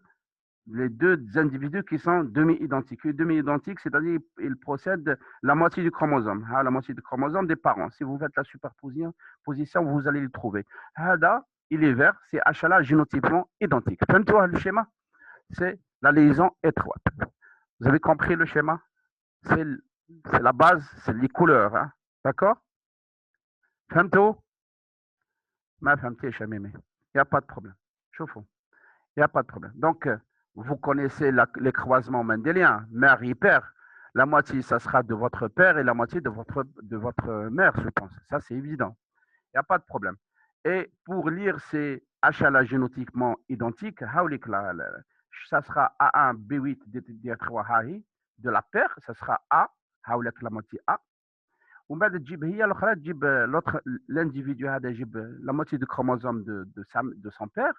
individus qui sont demi-identiques. Demi-identiques, c'est-à-dire qu'ils procèdent la moitié du chromosome. La moitié du chromosome des parents. Si vous faites la superposition, vous allez le trouver. Hada, il est vert, c'est HLA génotypement identique. Fais-toi le schéma. C'est la liaison étroite. Vous avez compris le schéma? C'est la base, c'est les couleurs. Hein? D'accord? فهمتوا؟ ما فهمتيش يا ميمي. Il n'y a pas de problème. شوفوا. Il n'y a pas de problème. Donc, vous connaissez les croisements mendéliens, mère et père. La moitié, ça sera de votre père et la moitié de votre mère, je pense. Ça, c'est évident. Il n'y a pas de problème. Et pour lire ces HLA génétiquement identiques, ça sera A1, B8, D3, de la paire, ça sera A, la moitié A. ومن بعد تجيب هي الاخرى تجيب l'autre l'individu هذا يجيب la moitié du chromosome de son père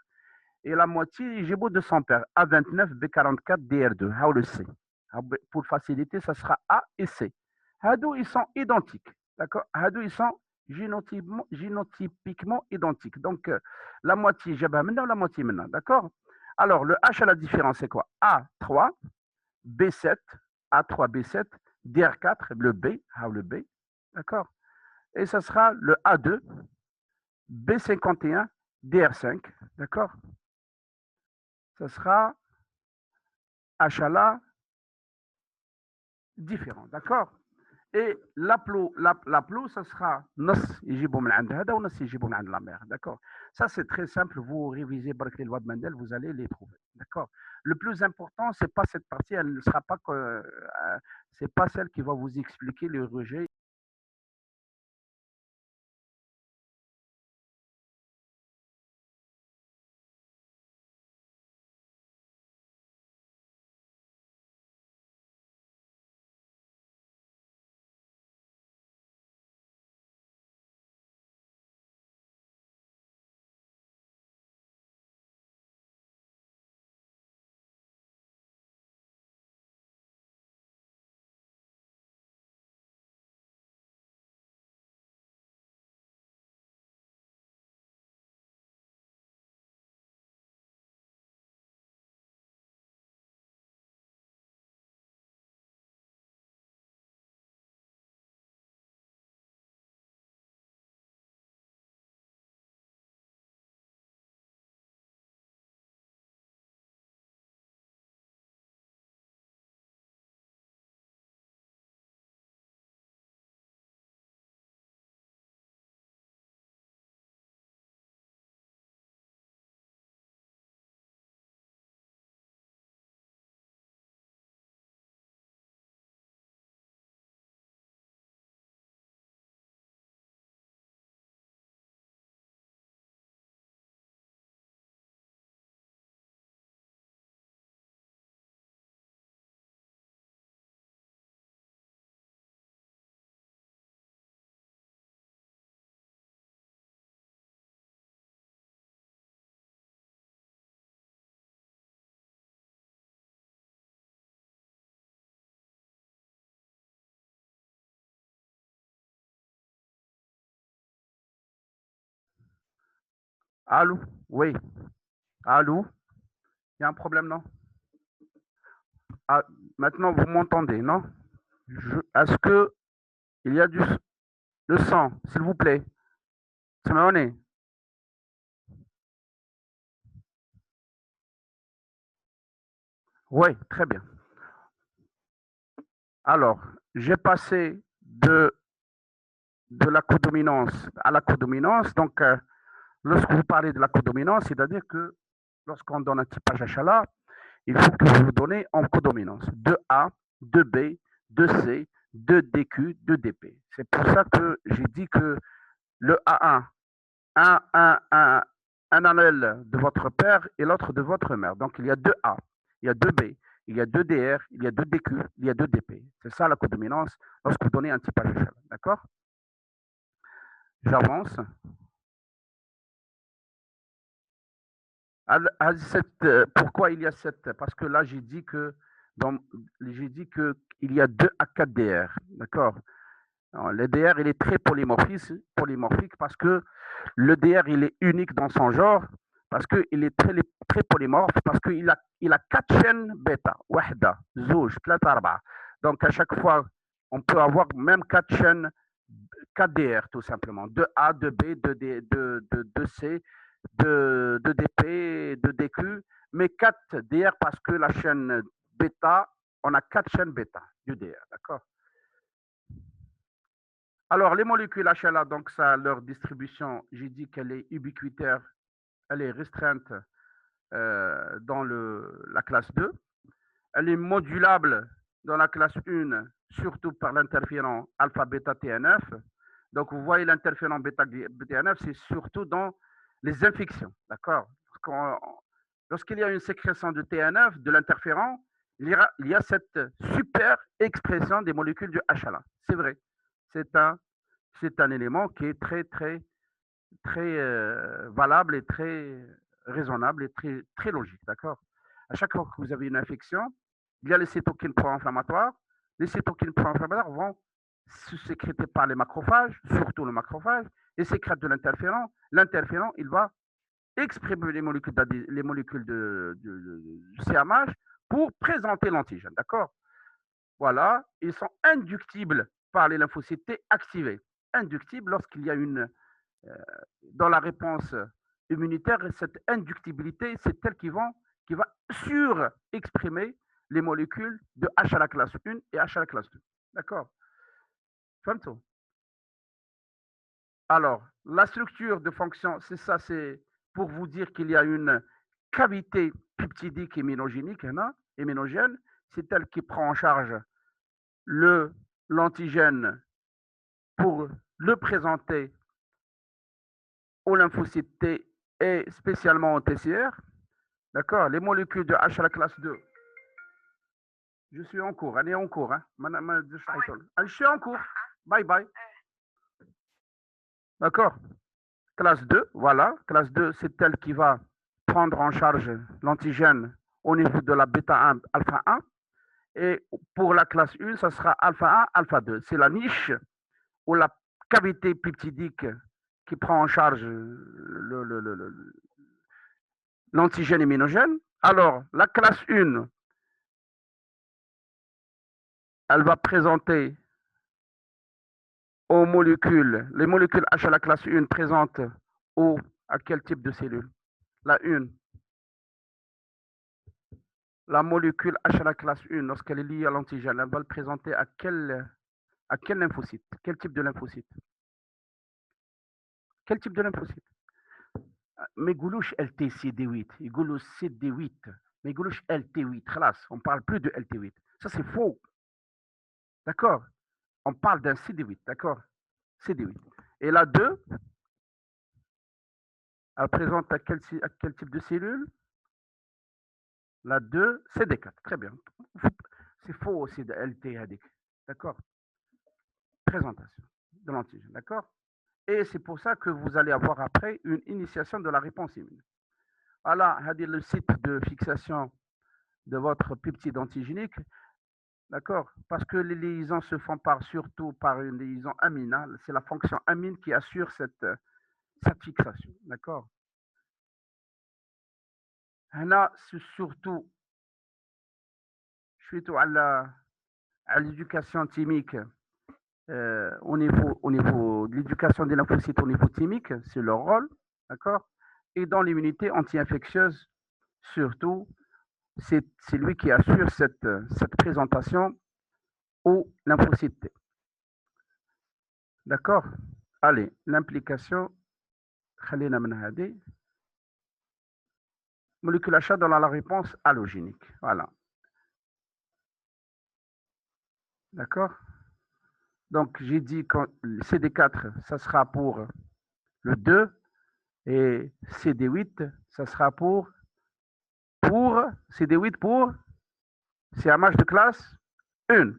et la moitié يجيبوا de son père A29 B44 DR2 هاو le C. Pour faciliter ça sera A et C. هادو ils sont identiques, d'accord. هادو ils sont génotypiquement identiques. Donc la moitié جابها منا ولا moitié منا, d'accord. Alors le H à la différence c'est quoi? A3 B7 A3 B7 DR4 le B, هاو le B. D'accord. Et ça sera le A2, B51, DR5. D'accord. Ça sera HLA différent. D'accord. Et l'aplo, ça sera nos يجيبوا من عند هذا ونص يجيبوا من عند la mère. D'accord. Ça, c'est très simple. Vous révisez les lois de Mendel, vous allez les trouver. D'accord. Le plus important, c'est pas cette partie, elle ne sera pas c'est pas celle qui va vous expliquer le rejet. Allô? Oui. Allô? Il y a un problème, non? Ah, maintenant, vous m'entendez, non? Est-ce que il y a le sang, s'il vous plaît? Simeone? Oui, très bien. Alors, j'ai passé de la codominance à la codominance. Donc, lorsque vous parlez de la codominance, c'est-à-dire que lorsqu'on donne un typage HLA, il faut que vous donnez en codominance 2A, 2B, 2C, 2DQ, 2DP. C'est pour ça que j'ai dit que le A1, un allèle de votre père et l'autre de votre mère. Donc, il y a 2A, il y a 2B, il y a 2DR, il y a 2DQ, il y a 2DP. C'est ça la codominance lorsque vous donnez un typage HLA. D'accord? J'avance. Pourquoi il y a cette? Parce que là, j'ai dit que il y a 2 à 4 DR. D'accord? Le DR, il est très polymorphique parce que le DR, il est unique dans son genre, parce qu'il est très polymorphe, parce il a 4 chaînes bêta. Wahda, zouj, tlata, arba. Donc, à chaque fois, on peut avoir même 4 chaînes, 4 DR, tout simplement. 2A, 2B, 2D, 2C, 2DP, 2DQ, mais 4 DR parce que la chaîne bêta, on a 4 chaînes bêta du DR, d'accord? Alors, les molécules HLA, donc ça, leur distribution, j'ai dit qu'elle est ubiquitaire, elle est restreinte dans la classe 2. Elle est modulable dans la classe 1, surtout par l'interférent alpha-bêta TNF. Donc, vous voyez l'interférent bêta-TNF, c'est surtout dans les infections, d'accord? Lorsqu'il y a une sécrétion de TNF, de l'interférent, il y a cette super expression des molécules du HLA. C'est vrai. C'est un, c'est un élément qui est très valable et très raisonnable et très logique, d'accord? À chaque fois que vous avez une infection, il y a les cytokines pro-inflammatoires. Les cytokines pro-inflammatoires vont se sécréter par les macrophages, surtout le macrophage, et sécrètent de l'interféron. L'interféron, il va exprimer les molécules du CMH pour présenter l'antigène, d'accord? Voilà, ils sont inductibles par les lymphocytes T activés. Inductibles lorsqu'il y a euh, dans la réponse immunitaire, cette inductibilité, c'est elle qui va surexprimer les molécules de H à la classe 1 et H à la classe 2. D'accord? Fahmtou? Alors, la structure de fonction, c'est ça, c'est pour vous dire qu'il y a une cavité peptidique héminogénique, héminogène, c'est elle qui prend en charge l'antigène pour le présenter aux lymphocytes T et spécialement au TCR. D'accord? Les molécules de H à la classe 2. Je suis en cours. Elle est en cours. Hein? Je suis en cours. Bye bye. D'accord? Classe 2, voilà. Classe 2, c'est elle qui va prendre en charge l'antigène au niveau de la bêta 1, alpha 1. Et pour la classe 1, ça sera alpha 1, alpha 2. C'est la niche ou la cavité peptidique qui prend en charge l'antigène immunogène. Alors, la classe 1, elle va présenter aux molécules, les molécules H à la classe 1 présentent à quel type de cellule? La 1. La molécule H à la classe 1, lorsqu'elle est liée à l'antigène, elle va le présenter à quel lymphocyte? Quel type de lymphocyte? Quel type de lymphocyte? Mais Goulouche LTCD8, Goulouche CD8, mais Goulouche LT8, on ne parle plus de LT8. Ça, c'est faux. D'accord? On parle d'un CD8, d'accord? CD8. Et la 2, elle présente à quel type de cellule? La 2, CD4. Très bien. C'est faux aussi de LT. D'accord? Présentation de l'antigène. D'accord? Et c'est pour ça que vous allez avoir après une initiation de la réponse immune. Voilà, le site de fixation de votre peptide antigénique. D'accord? Parce que les liaisons se font surtout par une liaison amine. C'est la fonction amine qui assure cette fixation. D'accord? هنا surtout surtout à l'éducation thymique au niveau de l'éducation des lymphocytes au niveau thymique, c'est leur rôle, d'accord? Et dans l'immunité anti-infectieuse, surtout, c'est lui qui assure cette présentation aux lymphocytes T. D'accord? Allez, l'implication, molécule achat dans la réponse allogénique. Voilà. D'accord? Donc, j'ai dit que CD4, ça sera pour le 2 et CD8, ça sera pour CD8 pour CMH de classe 1,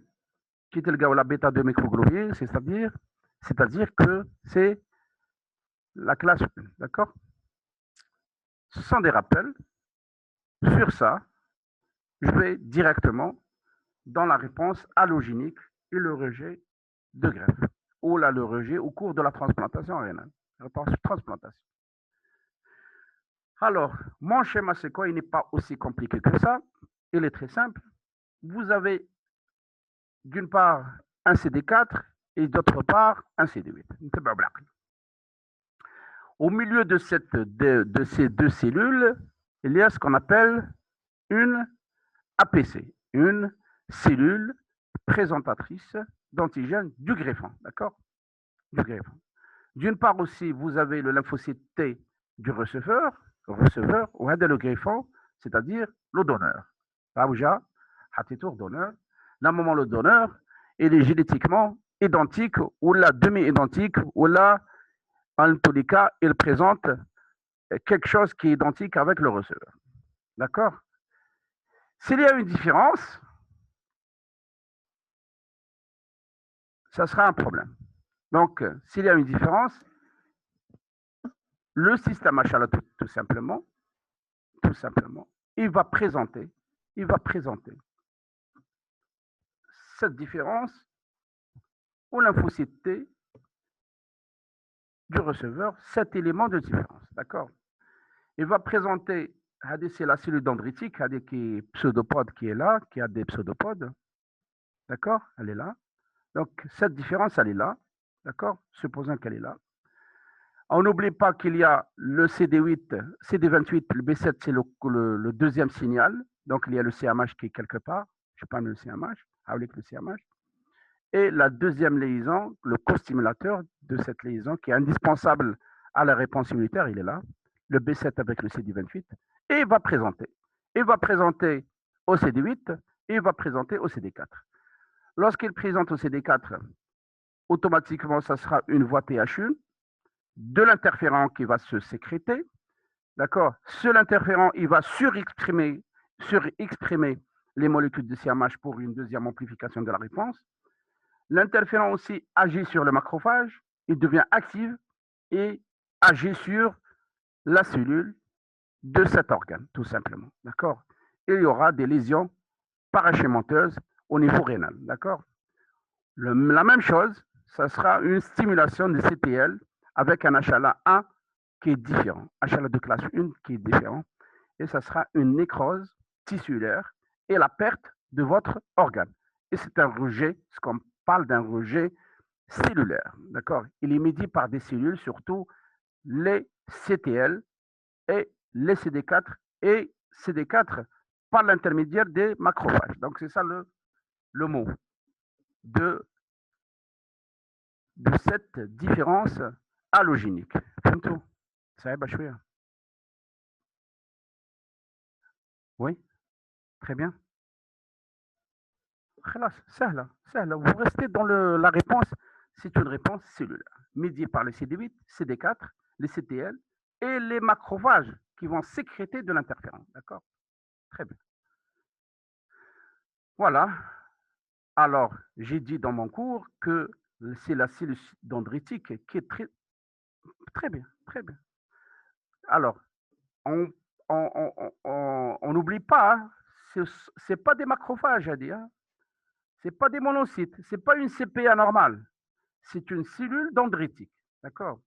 qui est le la bêta 2 microglobulines, c'est-à-dire que c'est la classe 1. D'accord? Ce sont des rappels. Sur ça, je vais directement dans la réponse allogénique et le rejet de greffe, ou là, le rejet au cours de la transplantation rénale. Réponse transplantation. Alors, mon schéma, c'est quoi? Il n'est pas aussi compliqué que ça. Il est très simple. Vous avez d'une part un CD4 et d'autre part un CD8. Au milieu de ces deux cellules, il y a ce qu'on appelle une APC, une cellule présentatrice d'antigènes du greffon, d'accord? Du greffon. D'une part aussi, vous avez le lymphocyte T du receveur, ou le greffon, c'est-à-dire le donneur. Là, donneur. Normalement, le donneur, il est génétiquement identique, ou là, demi-identique, ou là, en tous les cas, il présente quelque chose qui est identique avec le receveur. D'accord? S'il y a une différence, ça sera un problème. Donc, s'il y a une différence, le système HLA, tout simplement, il va présenter cette différence au lymphocyte T du receveur, cet élément de différence. D'accord? Il va présenter, c'est la cellule dendritique, qui est pseudopode qui est là, qui a des pseudopodes. D'accord? Elle est là. Donc, cette différence, elle est là. D'accord? Supposons qu'elle est là. On n'oublie pas qu'il y a le CD8, CD28, le B7, c'est le deuxième signal. Donc, il y a le CMH qui est quelque part. Je parle le CMH, avec le CMH. Et la deuxième liaison, le co-stimulateur de cette liaison qui est indispensable à la réponse immunitaire, il est là. Le B7 avec le CD28. Et il va présenter. Il va présenter au CD8 et il va présenter au CD4. Lorsqu'il présente au CD4, automatiquement, ça sera une voie TH1 de l'interféron qui va se sécréter. D'accord? Sur l'interféron, il va surexprimer les molécules de CMH pour une deuxième amplification de la réponse. L'interféron aussi agit sur le macrophage, il devient actif et agit sur la cellule de cet organe, tout simplement. D'accord? Il y aura des lésions parachémenteuses au niveau rénal. D'accord? La même chose, ça sera une stimulation de CTL avec un HLA 1 qui est différent, HLA de classe 1 qui est différent, et ça sera une nécrose tissulaire et la perte de votre organe. Et c'est un rejet, ce qu'on parle d'un rejet cellulaire, d'accord? Il est médié par des cellules, surtout les CTL et les CD4 et CD4 par l'intermédiaire des macrophages. Donc c'est ça le mot de cette différence allogénique. فهمتوا؟ صعيبة شوية. Oui, très bien. خلاص سهلة سهلة. Vous restez dans la réponse. C'est une réponse cellulaire, médiée par les CD8, CD4, les CTL et les macrophages qui vont sécréter de l'interféron. D'accord? Très bien. Voilà. Alors, j'ai dit dans mon cours que c'est la cellule dendritique qui est très bien, très bien. Alors, on n'oublie pas, hein, ce n'est pas des macrophages à dire, hein. Ce n'est pas des monocytes, ce n'est pas une CPA normale, c'est une cellule dendritique. D'accord?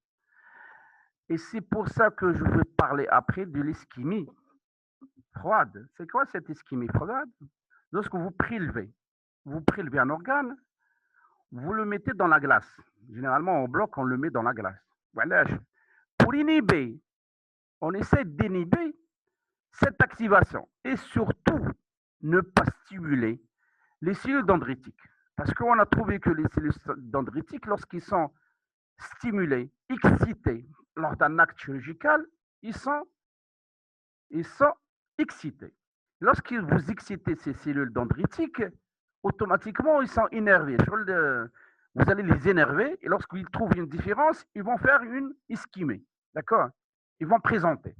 Et c'est pour ça que je veux parler après de l'ischémie. froide. C'est quoi cette ischémie froide? Lorsque vous prélevez un organe, vous le mettez dans la glace. Généralement, en bloc, on le met dans la glace. Voilà. Pour inhiber, on essaie d'inhiber cette activation et surtout ne pas stimuler les cellules dendritiques. Parce qu'on a trouvé que les cellules dendritiques, lorsqu'ils sont stimulés, excités lors d'un acte chirurgical, ils sont excités. Lorsque vous excitez ces cellules dendritiques, automatiquement, ils sont énervés. Vous allez les énerver et lorsqu'ils trouvent une différence, ils vont faire une ischémie. D'accord? Ils vont présenter.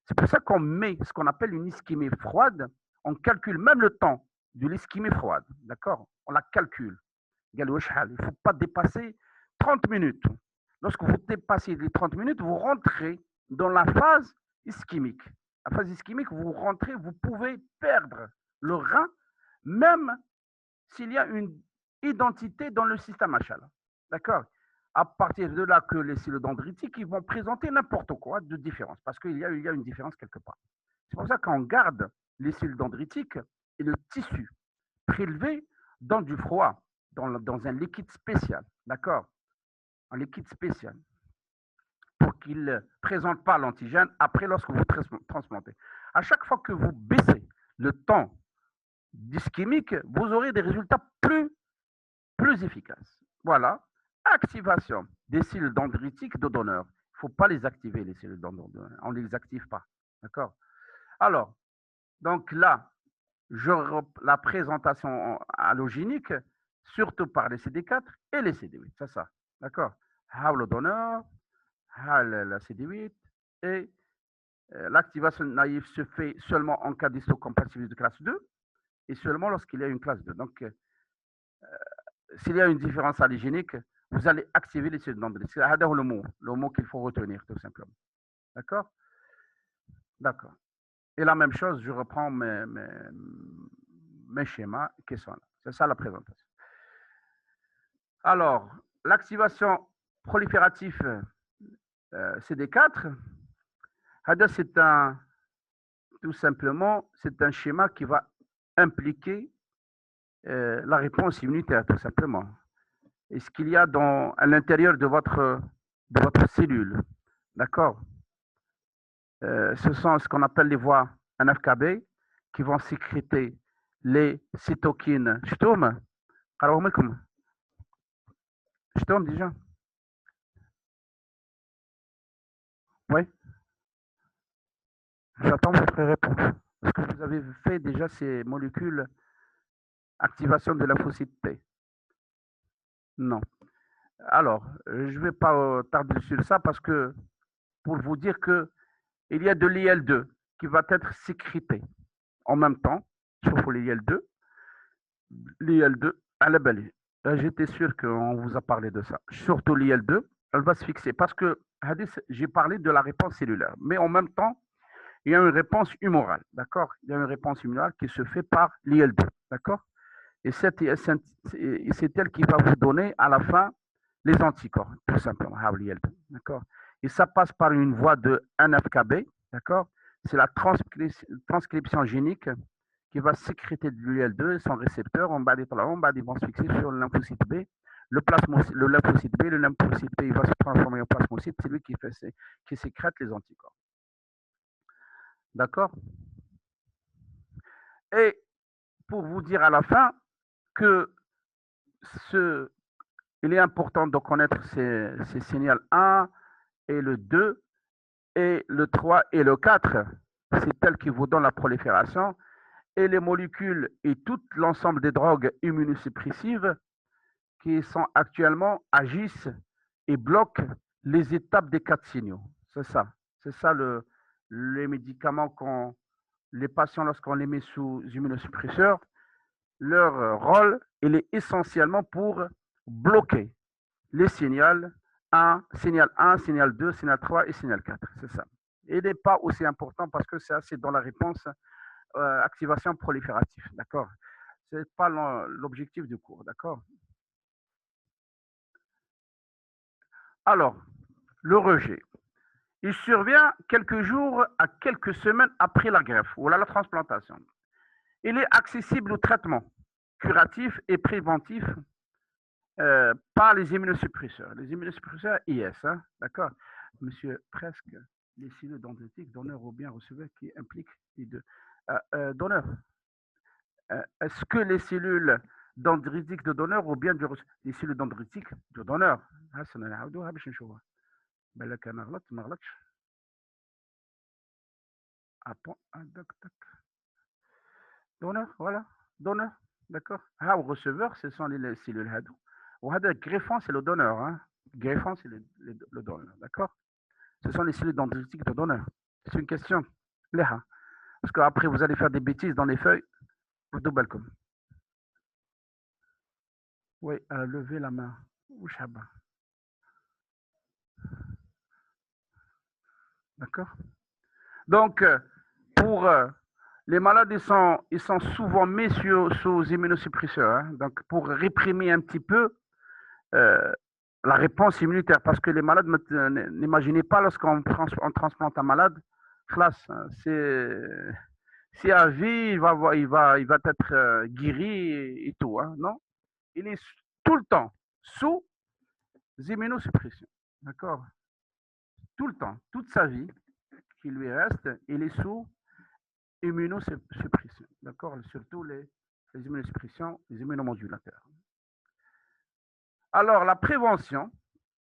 C'est pour ça qu'on met ce qu'on appelle une ischémie froide. On calcule même le temps de l'ischémie froide. D'accord? On la calcule. Il ne faut pas dépasser 30 minutes. Lorsque vous dépassez les 30 minutes, vous rentrez dans la phase ischémique. La phase ischémique, vous rentrez, vous pouvez perdre le rein, même s'il y a une identité dans le système HL. D'accord? À partir de là que les cellules dendritiques, ils vont présenter n'importe quoi de différence, parce qu'il y a une différence quelque part. C'est pour ça qu'on garde les cellules dendritiques et le tissu prélevé dans du froid, dans un liquide spécial. D'accord? Un liquide spécial. Pour qu'il ne présente pas l'antigène après lorsque vous transplantez. À chaque fois que vous baissez le temps d'ischémique, vous aurez des résultats plus efficaces. Voilà. Activation des cellules dendritiques de donneur. Il ne faut pas les activer, les cellules dendritiques. On ne les active pas. D'accord? Alors, donc là, la présentation allogénique, surtout par les CD4 et les CD8. C'est ça. D'accord? Le donneur, la CD8 et l'activation naïve se fait seulement en cas d'histocompatibilité de classe 2 et seulement lorsqu'il y a une classe 2. Donc, s'il y a une différence allogénique, vous allez activer les cellules dendritiques. C'est le mot qu'il faut retenir, tout simplement. D'accord? D'accord. Et la même chose, je reprends mes schémas qui sont là. C'est ça la présentation. Alors, l'activation proliférative CD4, c'est tout simplement, c'est un schéma qui va impliquer la réponse immunitaire, tout simplement. Et ce qu'il y a à l'intérieur de votre cellule. D'accord? Ce sont ce qu'on appelle les voies NFKB qui vont sécréter les cytokines. Shtoum déjà? Oui? J'attends votre réponse. Est-ce que vous avez fait déjà ces molécules activation de lymphocyte T? Non. Alors, je ne vais pas tarder sur ça parce que pour vous dire que il y a de l'IL2 qui va être sécrété en même temps, sauf l'IL2. L'IL2, à la belle. J'étais sûr qu'on vous a parlé de ça. Surtout l'IL2, elle va se fixer parce que j'ai parlé de la réponse cellulaire, mais en même temps, il y a une réponse humorale, d'accord? Il y a une réponse humorale qui se fait par l'IL2, d'accord? Et c'est elle qui va vous donner à la fin les anticorps, tout simplement, l'IL2, d'accord? Et ça passe par une voie de NFKB, d'accord? C'est la transcription génique qui va sécréter de l'UL2 son récepteur, on va ils vont se fixer sur le lymphocyte B. Le lymphocyte B, il va se transformer en plasmocyte, c'est lui qui sécrète les anticorps. D'accord? Et pour vous dire à la fin que il est important de connaître ces signaux 1 et le 2 et le 3 et le 4. C'est elles qui vous donnent la prolifération. Et les molécules et tout l'ensemble des drogues immunosuppressives qui sont actuellement agissent et bloquent les étapes des 4 signaux. C'est ça. C'est ça les médicaments les patients, lorsqu'on les met sous immunosuppresseurs, leur rôle, il est essentiellement pour bloquer les signaux 1, signal 2, signal 3 et signal 4. C'est ça. Et il n'est pas aussi important parce que c'est dans la réponse activation proliférative. D'accord? Ce n'est pas l'objectif du cours. D'accord? Alors, le rejet. il survient quelques jours à quelques semaines après la greffe ou la transplantation. Il est accessible au traitement curatif et préventif par les immunosuppresseurs. Les immunosuppresseurs IS, hein, d'accord. Monsieur, presque les cellules dendritiques, donneurs ou bien receveurs qui impliquent les deux. Donneurs. Est-ce que les cellules dendritiques de donneur ou bien les cellules dendritiques de donneur بالك انا غلطت ما غلطش donneur voilà donneur d'accord ها receveur ce sont les cellules هادو وهذا greffon c'est le donneur hein greffon c'est le donneur d'accord ce sont les cellules dendritiques de donneur c'est une question لها parce que après vous allez faire des bêtises dans les feuilles ردوا بالكم oui levez la main وش حابه d'accord donc pour les malades, ils sont souvent mis sous immunosuppresseurs, hein, donc pour réprimer un petit peu la réponse immunitaire, parce que les malades, n'imaginez pas lorsqu'on transplante un malade, classe, c'est à vie, il va être guéri et tout, hein, non? Il est tout le temps sous immunosuppression, d'accord? Tout le temps, toute sa vie qui lui reste, il est sous immunosuppression, d'accord? Surtout les immunosuppressions, les immunomodulateurs. Alors, la prévention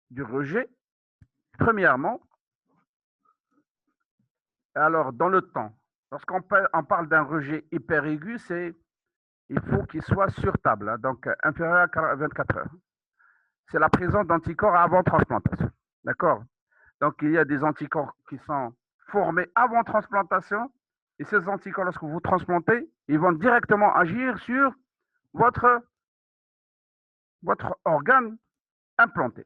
du rejet, premièrement, alors dans le temps, lorsqu'on parle d'un rejet hyper aigu, il faut qu'il soit sur table, hein, donc inférieur à 24 heures. C'est la présence d'anticorps avant transplantation, d'accord? Donc, il y a des anticorps qui sont formés avant transplantation, et ces anticorps, lorsque vous transplantez, ils vont directement agir sur votre organe implanté.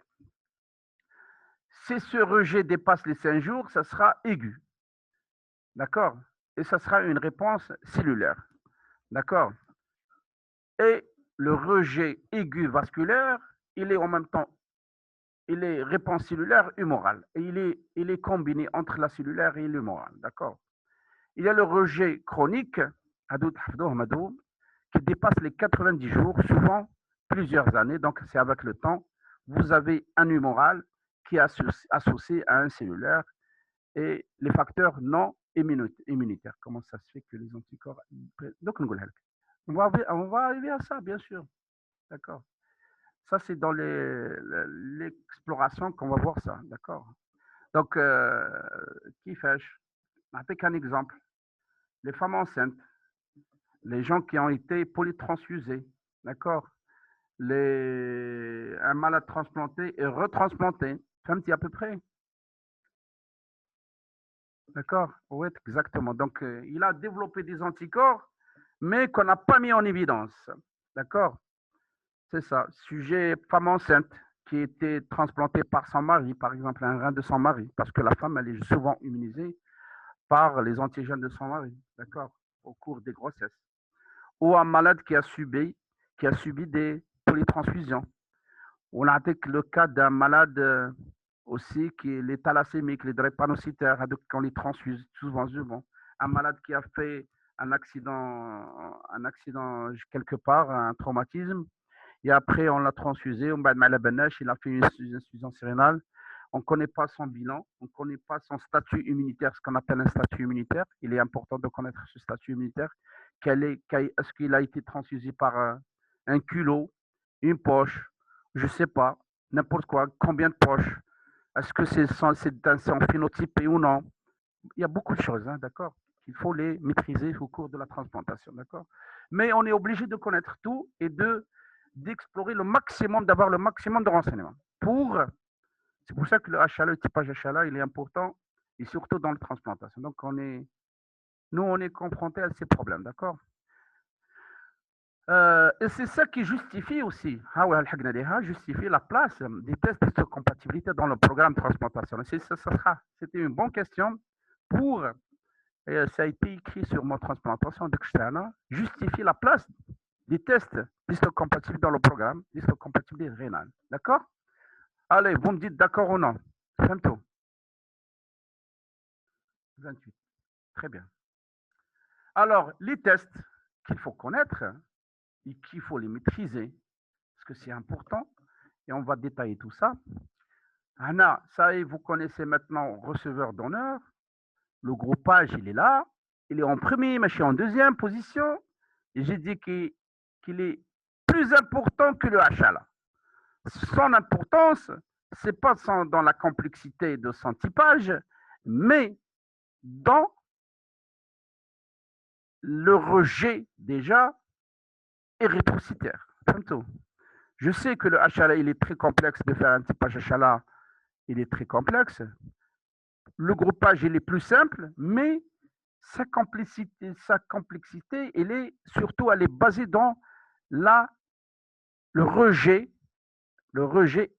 Si ce rejet dépasse les 5 jours, ça sera aigu. D'accord? Et ça sera une réponse cellulaire. D'accord? Et le rejet aigu vasculaire, il est en même temps, il est réponse cellulaire humorale. Et il est combiné entre la cellulaire et l'humorale. D'accord? Il y a le rejet chronique, qui dépasse les 90 jours, souvent plusieurs années. Donc, c'est avec le temps. Vous avez un humoral qui est associé à un cellulaire et les facteurs non immunitaires. Comment ça se fait que les anticorps... Donc, on va arriver à ça, bien sûr. D'accord. Ça, c'est dans l'exploration qu'on va voir ça. D'accord. Donc, qui fait? Avec un exemple. Les femmes enceintes, les gens qui ont été polytransfusés, d'accord, un malade transplanté et retransplanté, à peu près. D'accord? Oui, exactement. Donc, il a développé des anticorps, mais qu'on n'a pas mis en évidence. D'accord? C'est ça. Sujet femme enceinte qui était transplantée par son mari, par exemple, un rein de son mari, parce que la femme, elle est souvent immunisée par les antigènes de son mari, d'accord, au cours des grossesses. Ou un malade qui a subi des polytransfusions. On a le cas d'un malade aussi qui est les thalassémiques, les drépanocytaires, qu'on les transfuse souvent. Un malade qui a fait un accident quelque part, un traumatisme, et après on l'a transfusé, il a fait une insuffisance rénale. On ne connaît pas son bilan, on ne connaît pas son statut immunitaire, ce qu'on appelle un statut immunitaire. Il est important de connaître ce statut immunitaire. Est-ce qu'il a été transfusé par un culot, une poche, je ne sais pas, n'importe quoi, combien de poches, est-ce que c'est son phénotype ou non? Il y a beaucoup de choses, hein, d'accord? Il faut les maîtriser au cours de la transplantation, d'accord? Mais on est obligé de connaître tout et d'explorer le maximum, d'avoir le maximum de renseignements. C'est pour ça que le HLA, le typage HLA, il est important, et surtout dans la transplantation. Donc, nous, on est confrontés à ces problèmes, d'accord? Et c'est ça qui justifie aussi, justifie la place des tests de compatibilité dans le programme de transplantation. C'était une bonne question pour, et ça a été écrit sur mon transplantation d'Extana, justifier la place des tests d'histocompatibilité dans le programme d'histocompatibilité rénale. D'accord? Allez, vous me dites d'accord ou non. 28. Très bien. Alors, les tests qu'il faut connaître et qu'il faut les maîtriser, parce que c'est important, et on va détailler tout ça. Anna, ça y est, vous connaissez maintenant receveur d'honneur. Le groupage, il est là. Il est en premier, mais je suis en deuxième position. Et j'ai dit qu'il est plus important que le HLA. Son importance, c'est pas dans la complexité de son typage, mais dans le rejet déjà et rétrocitaire. Je sais que le HLA, il est très complexe de faire un typage HLA, il est très complexe. Le groupage, il est plus simple, mais sa complexité, elle est surtout, elle est basée dans le rejet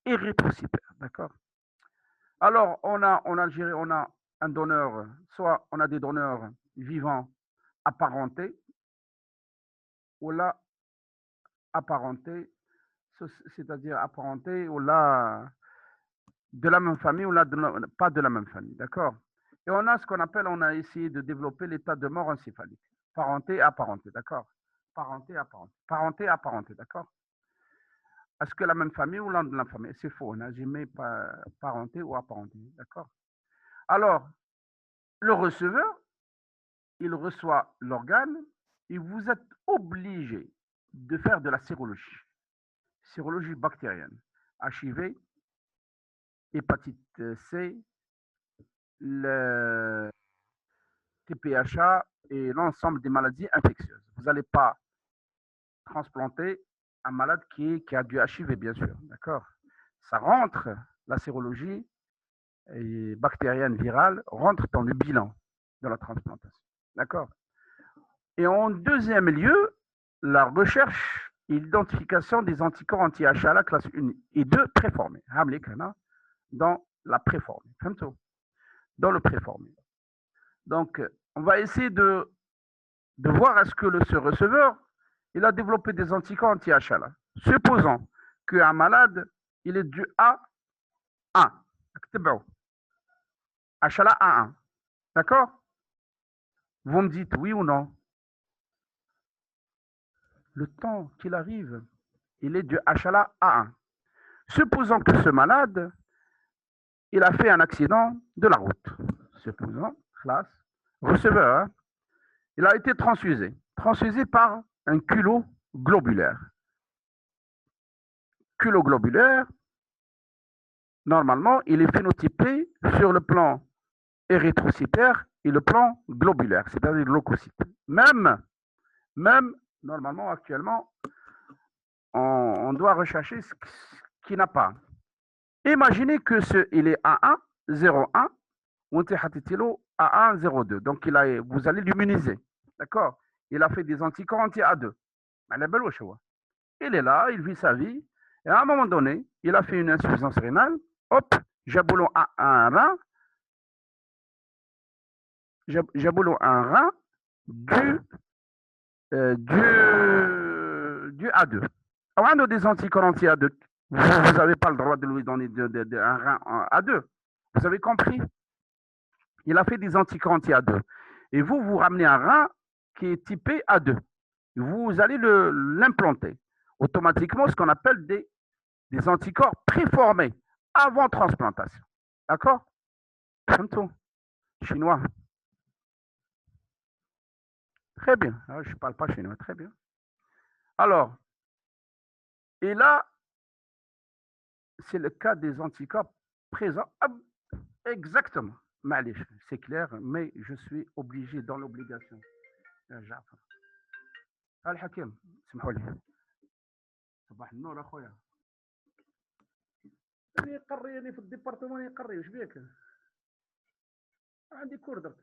est rétrocitaire, d'accord. Alors, on a en Algérie, on a un donneur, soit on a des donneurs vivants apparentés, ou là, apparentés, c'est-à-dire apparentés, ou là, de la même famille, ou là, pas de la même famille, d'accord. Et on a ce qu'on appelle, on a essayé de développer l'état de mort encéphalique. Parenté, apparenté, d'accord. Parenté, apparenté. Parenté, apparenté, d'accord. Est-ce que la même famille ou l'un de la famille? C'est faux, on n'a jamais parenté ou apparenté, d'accord. Alors, le receveur, il reçoit l'organe et vous êtes obligé de faire de la sérologie bactérienne, HIV, hépatite C, le TPHA et l'ensemble des maladies infectieuses. Vous n'allez pas transplanter un malade qui a du HIV, bien sûr, d'accord. Ça rentre, la sérologie et bactérienne virale rentre dans le bilan de la transplantation, d'accord. Et en deuxième lieu, la recherche et l'identification des anticorps anti-HLA classe 1 et 2 préformés. Dans la préformée. Dans le préformé. Donc, on va essayer de voir est-ce que ce receveur, il a développé des anticorps anti-HLA. Supposons qu'un malade, il est du A1. HLA A1. D'accord? Vous me dites oui ou non? Le temps qu'il arrive, il est du HLA A1. Supposons que ce malade, il a fait un accident de la route. Supposons, classe, receveur, hein, il a été transfusé par un culot globulaire. Culot globulaire, normalement, il est phénotypé sur le plan érythrocytaire et le plan globulaire, c'est-à-dire leucocyte. Même, normalement, actuellement, on doit rechercher ce qui n'a pas. Imaginez que il est A1, 0,1, ou A1, 0,2. Donc, vous allez l'immuniser. D'accord? Il a fait des anticorps anti-A2. Il est là, il vit sa vie. Et à un moment donné, il a fait une insuffisance rénale. Hop, jaboulon à un rein. Jaboulon à un rein du A2. Alors, on a des anticorps anti-A2. Vous n'avez pas le droit de lui donner un rein A2. Vous avez compris? Il a fait des anticorps anti-A2. Et vous ramenez un rein qui est typé A2. Vous allez l'implanter. Automatiquement, ce qu'on appelle des anticorps préformés avant transplantation. D'accord? Chinois. Très bien. Je ne parle pas chinois. Très bien. Alors, et là, c'est le cas des anticorps présents. Exactement. C'est clair, mais je suis obligé dans l'obligation. الحكيم اسمحوا لي صباح النور اخويا يقريني في الديبارتمون يقري واش بيك عندي كور درك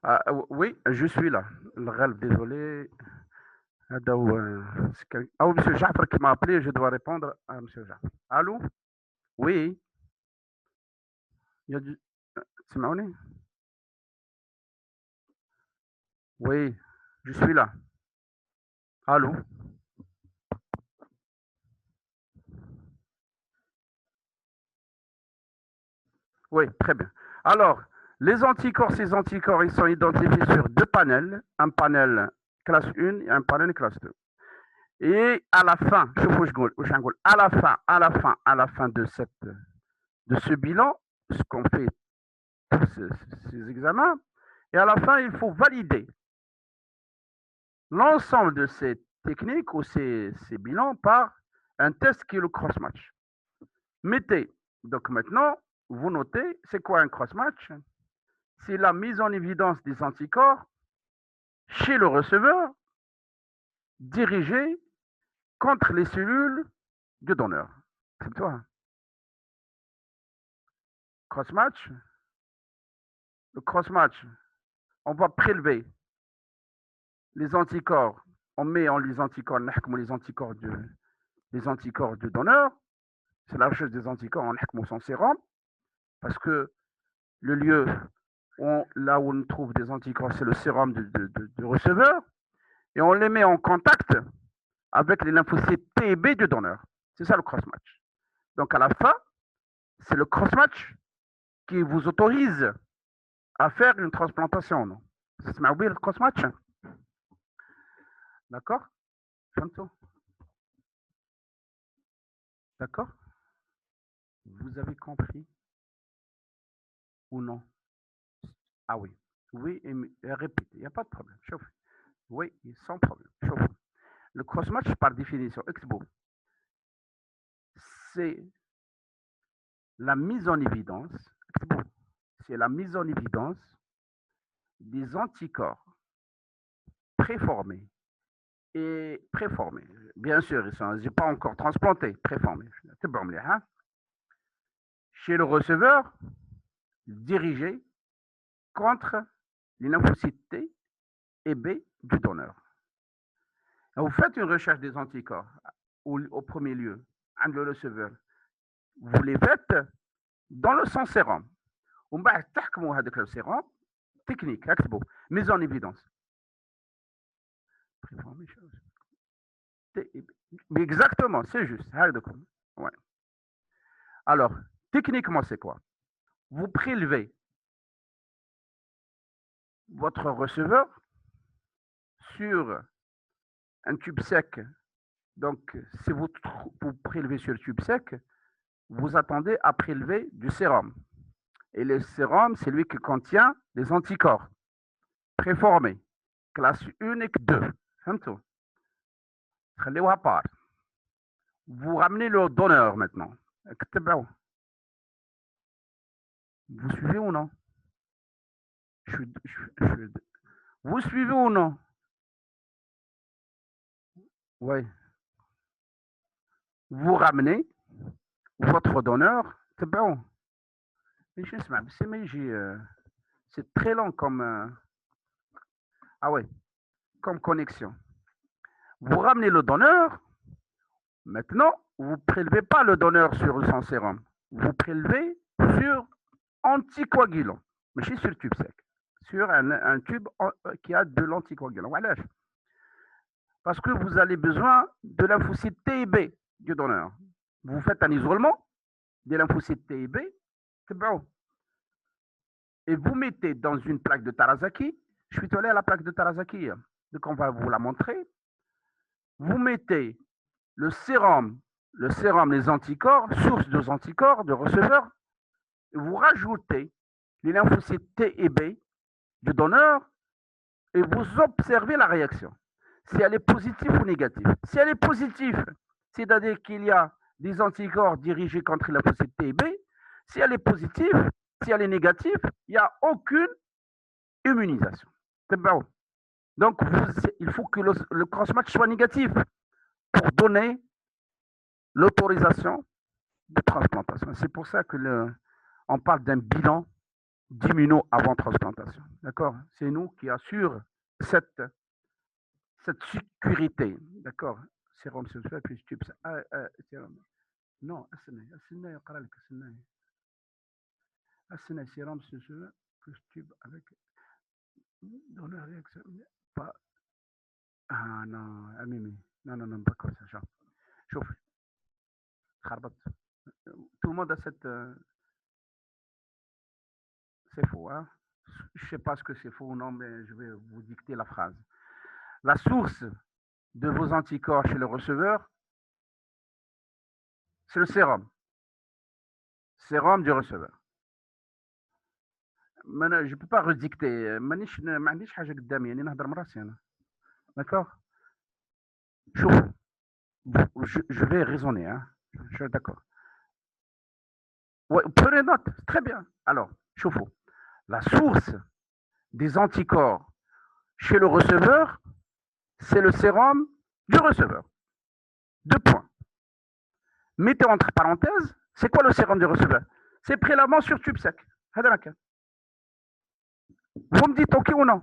Ah, oui, je suis là. Le rêve, désolé. Ah, monsieur Jaffer qui m'a appelé, je dois répondre à monsieur Jaffer. Allô? Oui, il y a du... تسمعوني؟ Oui, je suis là. Allô? Oui, très bien. Alors, les anticorps, ces anticorps, ils sont identifiés sur deux panels, un panel classe 1 et un panel classe 2. Et à la fin, à la fin de ce bilan, ce qu'on fait tous ces examens, et à la fin, il faut valider l'ensemble de ces techniques ou ces bilans par un test qui est le cross-match. Mettez, donc maintenant, vous notez, c'est quoi un cross-match? C'est la mise en évidence des anticorps chez le receveur dirigé contre les cellules du donneur. C'est toi. Cross-match. Le cross-match, on va prélever les anticorps. On met en les anticorps du donneur. C'est la chose des anticorps en son sérum. Parce que le lieu là où on trouve des anticorps, c'est le sérum du receveur. Et on les met en contact avec les lymphocytes T et B du donneur. C'est ça le cross-match. Donc à la fin, c'est le cross-match qui vous autorise à faire une transplantation. Non? C'est le cross-match. D'accord? D'accord? Vous avez compris ou non? Ah oui. Oui, et répétez, il n'y a pas de problème. Chauffe. Oui, sans problème. Chauffe. Le cross-match, par définition, c'est la mise en évidence, c'est la mise en évidence des anticorps préformés et préformés. Bien sûr, ils sont pas encore transplantés, préformés. Chez le receveur, dirigé contre les lymphocytes T et B du donneur. Vous faites une recherche des anticorps au premier lieu, le receveur. Vous les faites dans le sang sérum. ومن بعد تحكموا هذاك le sérum technique, mise en évidence. Exactement, c'est juste. Ouais. Alors, techniquement, c'est quoi? Vous prélevez votre receveur sur un tube sec. Donc, si vous prélevez sur le tube sec, vous attendez à prélever du sérum. Et le sérum, c'est lui qui contient les anticorps préformés, classe 1 et 2. Vous ramenez le donneur maintenant. Vous suivez ou non? Vous suivez ou non? Oui. Vous ramenez votre donneur. C'est bon. C'est très long comme... ah ouais, comme connexion. Vous ramenez le donneur. Maintenant, vous ne prélevez pas le donneur sur son sérum. Vous prélevez sur anticoagulant, mais sur le tube sec, sur un tube qui a de l'anticoagulant. Voilà. Parce que vous avez besoin de lymphocytes T et B du donneur. Vous faites un isolement des lymphocytes T et B, c'est bon. Et vous mettez dans une plaque de Tarasaki, je suis allé à la plaque de Tarasaki, donc on va vous la montrer. Vous mettez le sérum, les anticorps, source des anticorps, de receveur, et vous rajoutez les lymphocytes T et B du donneur et vous observez la réaction. Si elle est positive ou négative. Si elle est positive, c'est-à-dire qu'il y a des anticorps dirigés contre les lymphocytes T et B. Si elle est positive, si elle est négative, il n'y a aucune immunisation. C'est bon. Donc, il faut que le cross-match soit négatif pour donner l'autorisation de transplantation. C'est pour ça que on parle d'un bilan 10 minutes avant transplantation. D'accord? C'est nous qui assurons cette sécurité. D'accord? Sérum sur le plus tube. Sérum. Non, sérum sur le plus tube avec dans la réaction. Pas. Ah non, Amimi. Non, non, non, pas comme ça. Chauffe. Tout le monde a cette. C'est faux, hein? Je ne sais pas ce que c'est faux ou non, mais je vais vous dicter la phrase. La source de vos anticorps chez le receveur, c'est le sérum. Sérum du receveur. Je ne peux pas redicter. D'accord? Je vais raisonner. Hein? Je suis d'accord. Ouais, prenez note. Très bien. Alors, chauffe-vous. La source des anticorps chez le receveur, c'est le sérum du receveur. 2 points. Mettez entre parenthèses, c'est quoi le sérum du receveur? C'est prélèvement sur tube sec. Vous me dites OK ou non?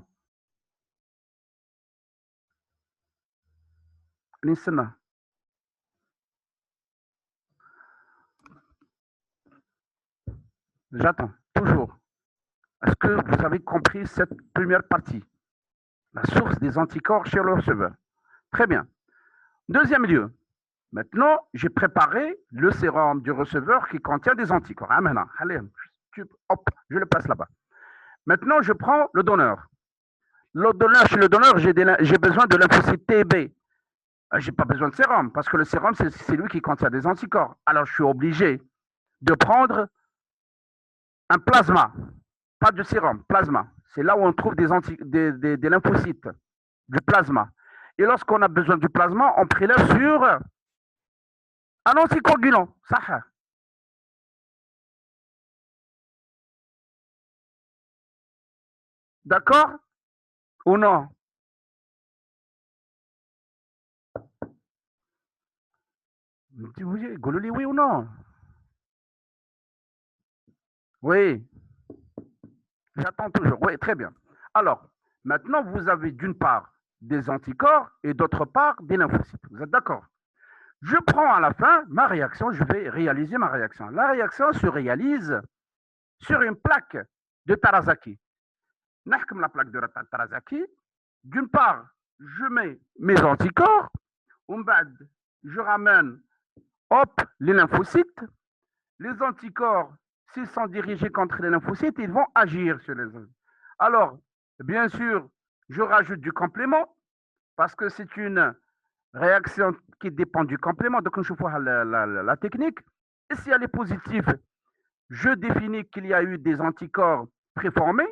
J'attends, toujours. Est-ce que vous avez compris cette première partie? La source des anticorps chez le receveur. Très bien. Deuxième lieu, maintenant, j'ai préparé le sérum du receveur qui contient des anticorps. Ah, maintenant, allez, hop, je le passe là-bas. Maintenant, je prends le donneur. Le donneur, chez le donneur, j'ai besoin de lymphocyte TB. Je n'ai pas besoin de sérum, parce que le sérum, c'est lui qui contient des anticorps. Alors, je suis obligé de prendre un plasma, pas de sérum, plasma. C'est là où on trouve des lymphocytes, du plasma. Et lorsqu'on a besoin du plasma, on prélève sur un anticoagulant. Ça. D'accord? Ou non? Oui ou non? Oui, j'attends toujours. Oui, très bien. Alors, maintenant, vous avez d'une part des anticorps et d'autre part des lymphocytes. Vous êtes d'accord? Je prends à la fin ma réaction, je vais réaliser ma réaction. La réaction se réalise sur une plaque de Tarazaki. Comme la plaque de Tarazaki, d'une part, je mets mes anticorps, je ramène hop, les lymphocytes. Les anticorps, s'ils sont dirigés contre les lymphocytes, ils vont agir sur les lymphocytes. Alors, bien sûr, je rajoute du complément parce que c'est une réaction qui dépend du complément. Donc, je vois la technique. Et si elle est positive, je définis qu'il y a eu des anticorps préformés.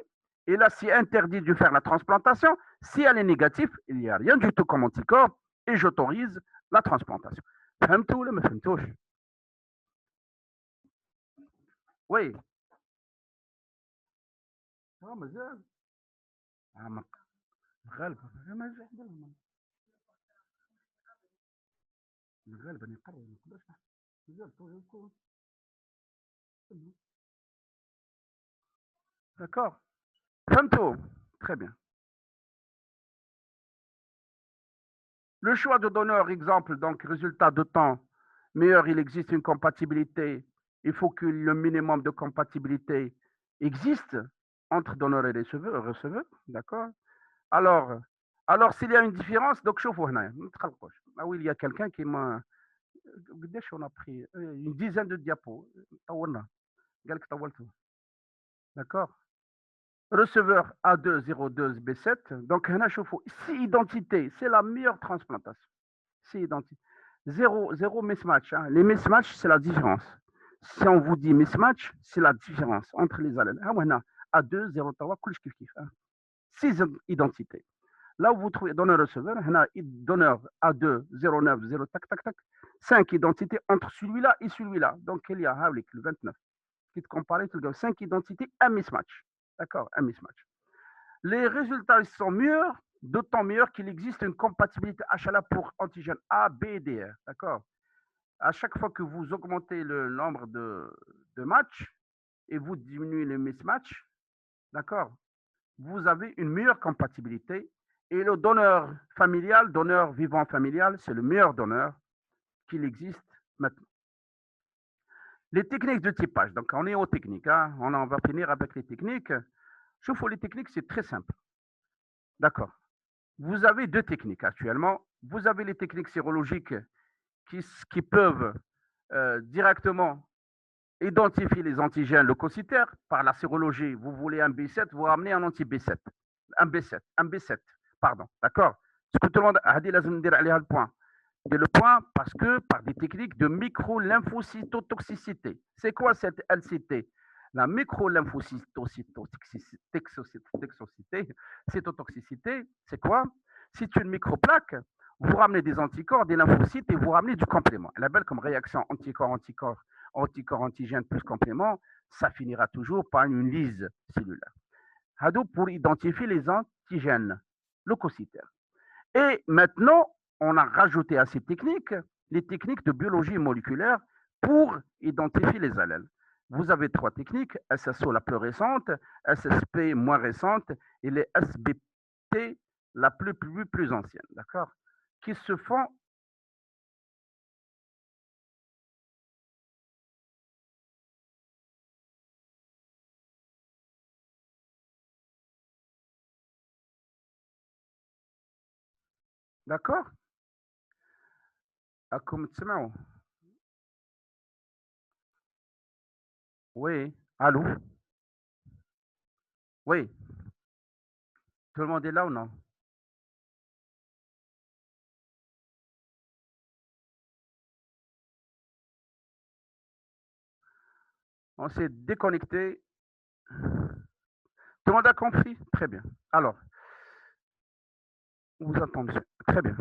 Et là, c'est interdit de faire la transplantation. Si elle est négative, il n'y a rien du tout comme anticorps et j'autorise la transplantation. فهمتوا ولا ما فهمتوش؟ Oui. مازال غالبا غالبا يقرر ما نقدرش مازال. D'accord. فهمتوا؟ Très bien. Le choix de donneur, exemple, donc résultat de temps meilleur, il existe une compatibilité. Il faut que le minimum de compatibilité existe entre donneur et receveur. D'accord? Alors, alors s'il y a une différence, donc chauffe ah oui, il y a quelqu'un qui m'a. On a pris une dizaine de diapos. D'accord? Receveur A202B7. Donc, si identité, c'est la meilleure transplantation. Si identité. Zéro mismatch. Hein. Les mismatchs, c'est la différence. Si on vous dit mismatch, c'est la différence entre les allèles. A2, 0, 3, 6 identités. Là où vous trouvez donneur-receveur, donneur A2, 0, 9, 0, tac, tac, tac. 5 identités entre celui-là et celui-là. Donc, il y a le 29. Qui te compare, 5 identités, un mismatch. D'accord, un mismatch. Les résultats sont meilleurs, d'autant meilleurs qu'il existe une compatibilité HLA pour antigènes A, B et D. D'accord. À chaque fois que vous augmentez le nombre de matchs et vous diminuez les mismatchs, d'accord, vous avez une meilleure compatibilité et le donneur familial, donneur vivant familial, c'est le meilleur donneur qu'il existe maintenant. Les techniques de typage, donc on est aux techniques, hein, on va finir avec les techniques. Je vous les techniques, c'est très simple. D'accord. Vous avez deux techniques actuellement. Vous avez les techniques sérologiques qui peuvent directement identifier les antigènes leucocytaires par la sérologie. Vous voulez un B7, vous ramenez un anti-B7. Un B7, pardon. D'accord. Ce que tout le monde a dit, le point. C'est le point parce que par des techniques de micro-lymphocytotoxicité. C'est quoi cette LCT? La micro-lymphocytotoxicité, c'est quoi? C'est une microplaque. Vous ramenez des anticorps, des lymphocytes et vous ramenez du complément. Elle est belle comme réaction anticorps, antigène plus complément, ça finira toujours par une lyse cellulaire. Hado pour identifier les antigènes leucocytaires. Et maintenant, on a rajouté à ces techniques les techniques de biologie moléculaire pour identifier les allèles. Vous avez trois techniques, SSO la plus récente, SSP moins récente et les SBT la plus ancienne, d'accord, qui se font. D'accord. راكم تسمعوا. Oui, allô. Oui, tout le monde est là ou non? On s'est déconnecté. Tout le monde a compris? Très bien. Alors, vous entendez? Très bien.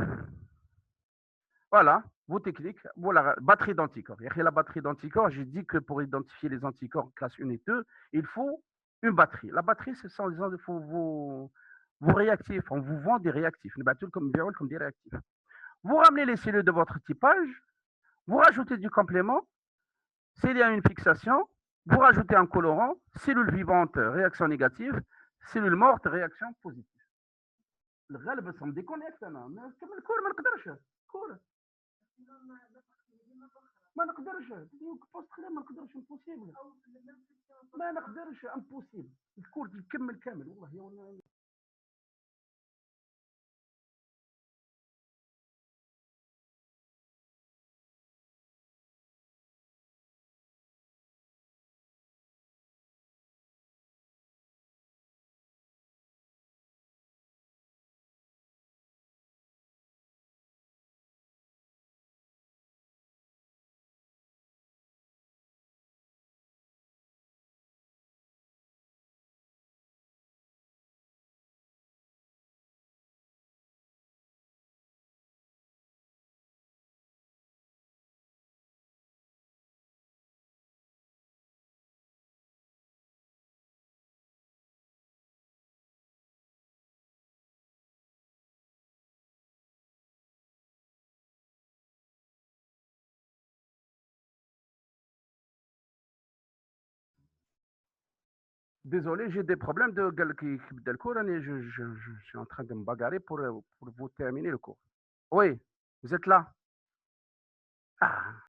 Voilà, vos techniques. Voilà, batterie d'anticorps. Il y a la batterie d'anticorps. J'ai dit que pour identifier les anticorps classe 1 et 2, il faut une batterie. La batterie, ce sont vos réactifs. On vous vend des réactifs. Une batterie comme des réactifs. Vous ramenez les cellules de votre typage, vous rajoutez du complément. S'il y a une fixation, vous rajoutez un colorant, cellule vivante, réaction négative, cellule morte, réaction positive. الغالب ça me déconnecte انا كمل كور ما نقدرش كور ما نقدرش بوست خلال ما نقدرش امبوسيبل ما نقدرش امبوسيبل الكور يكمل كامل والله. Désolé, j'ai des problèmes de cours et je suis en train de me bagarrer pour vous terminer le cours. Oui, vous êtes là. Ah.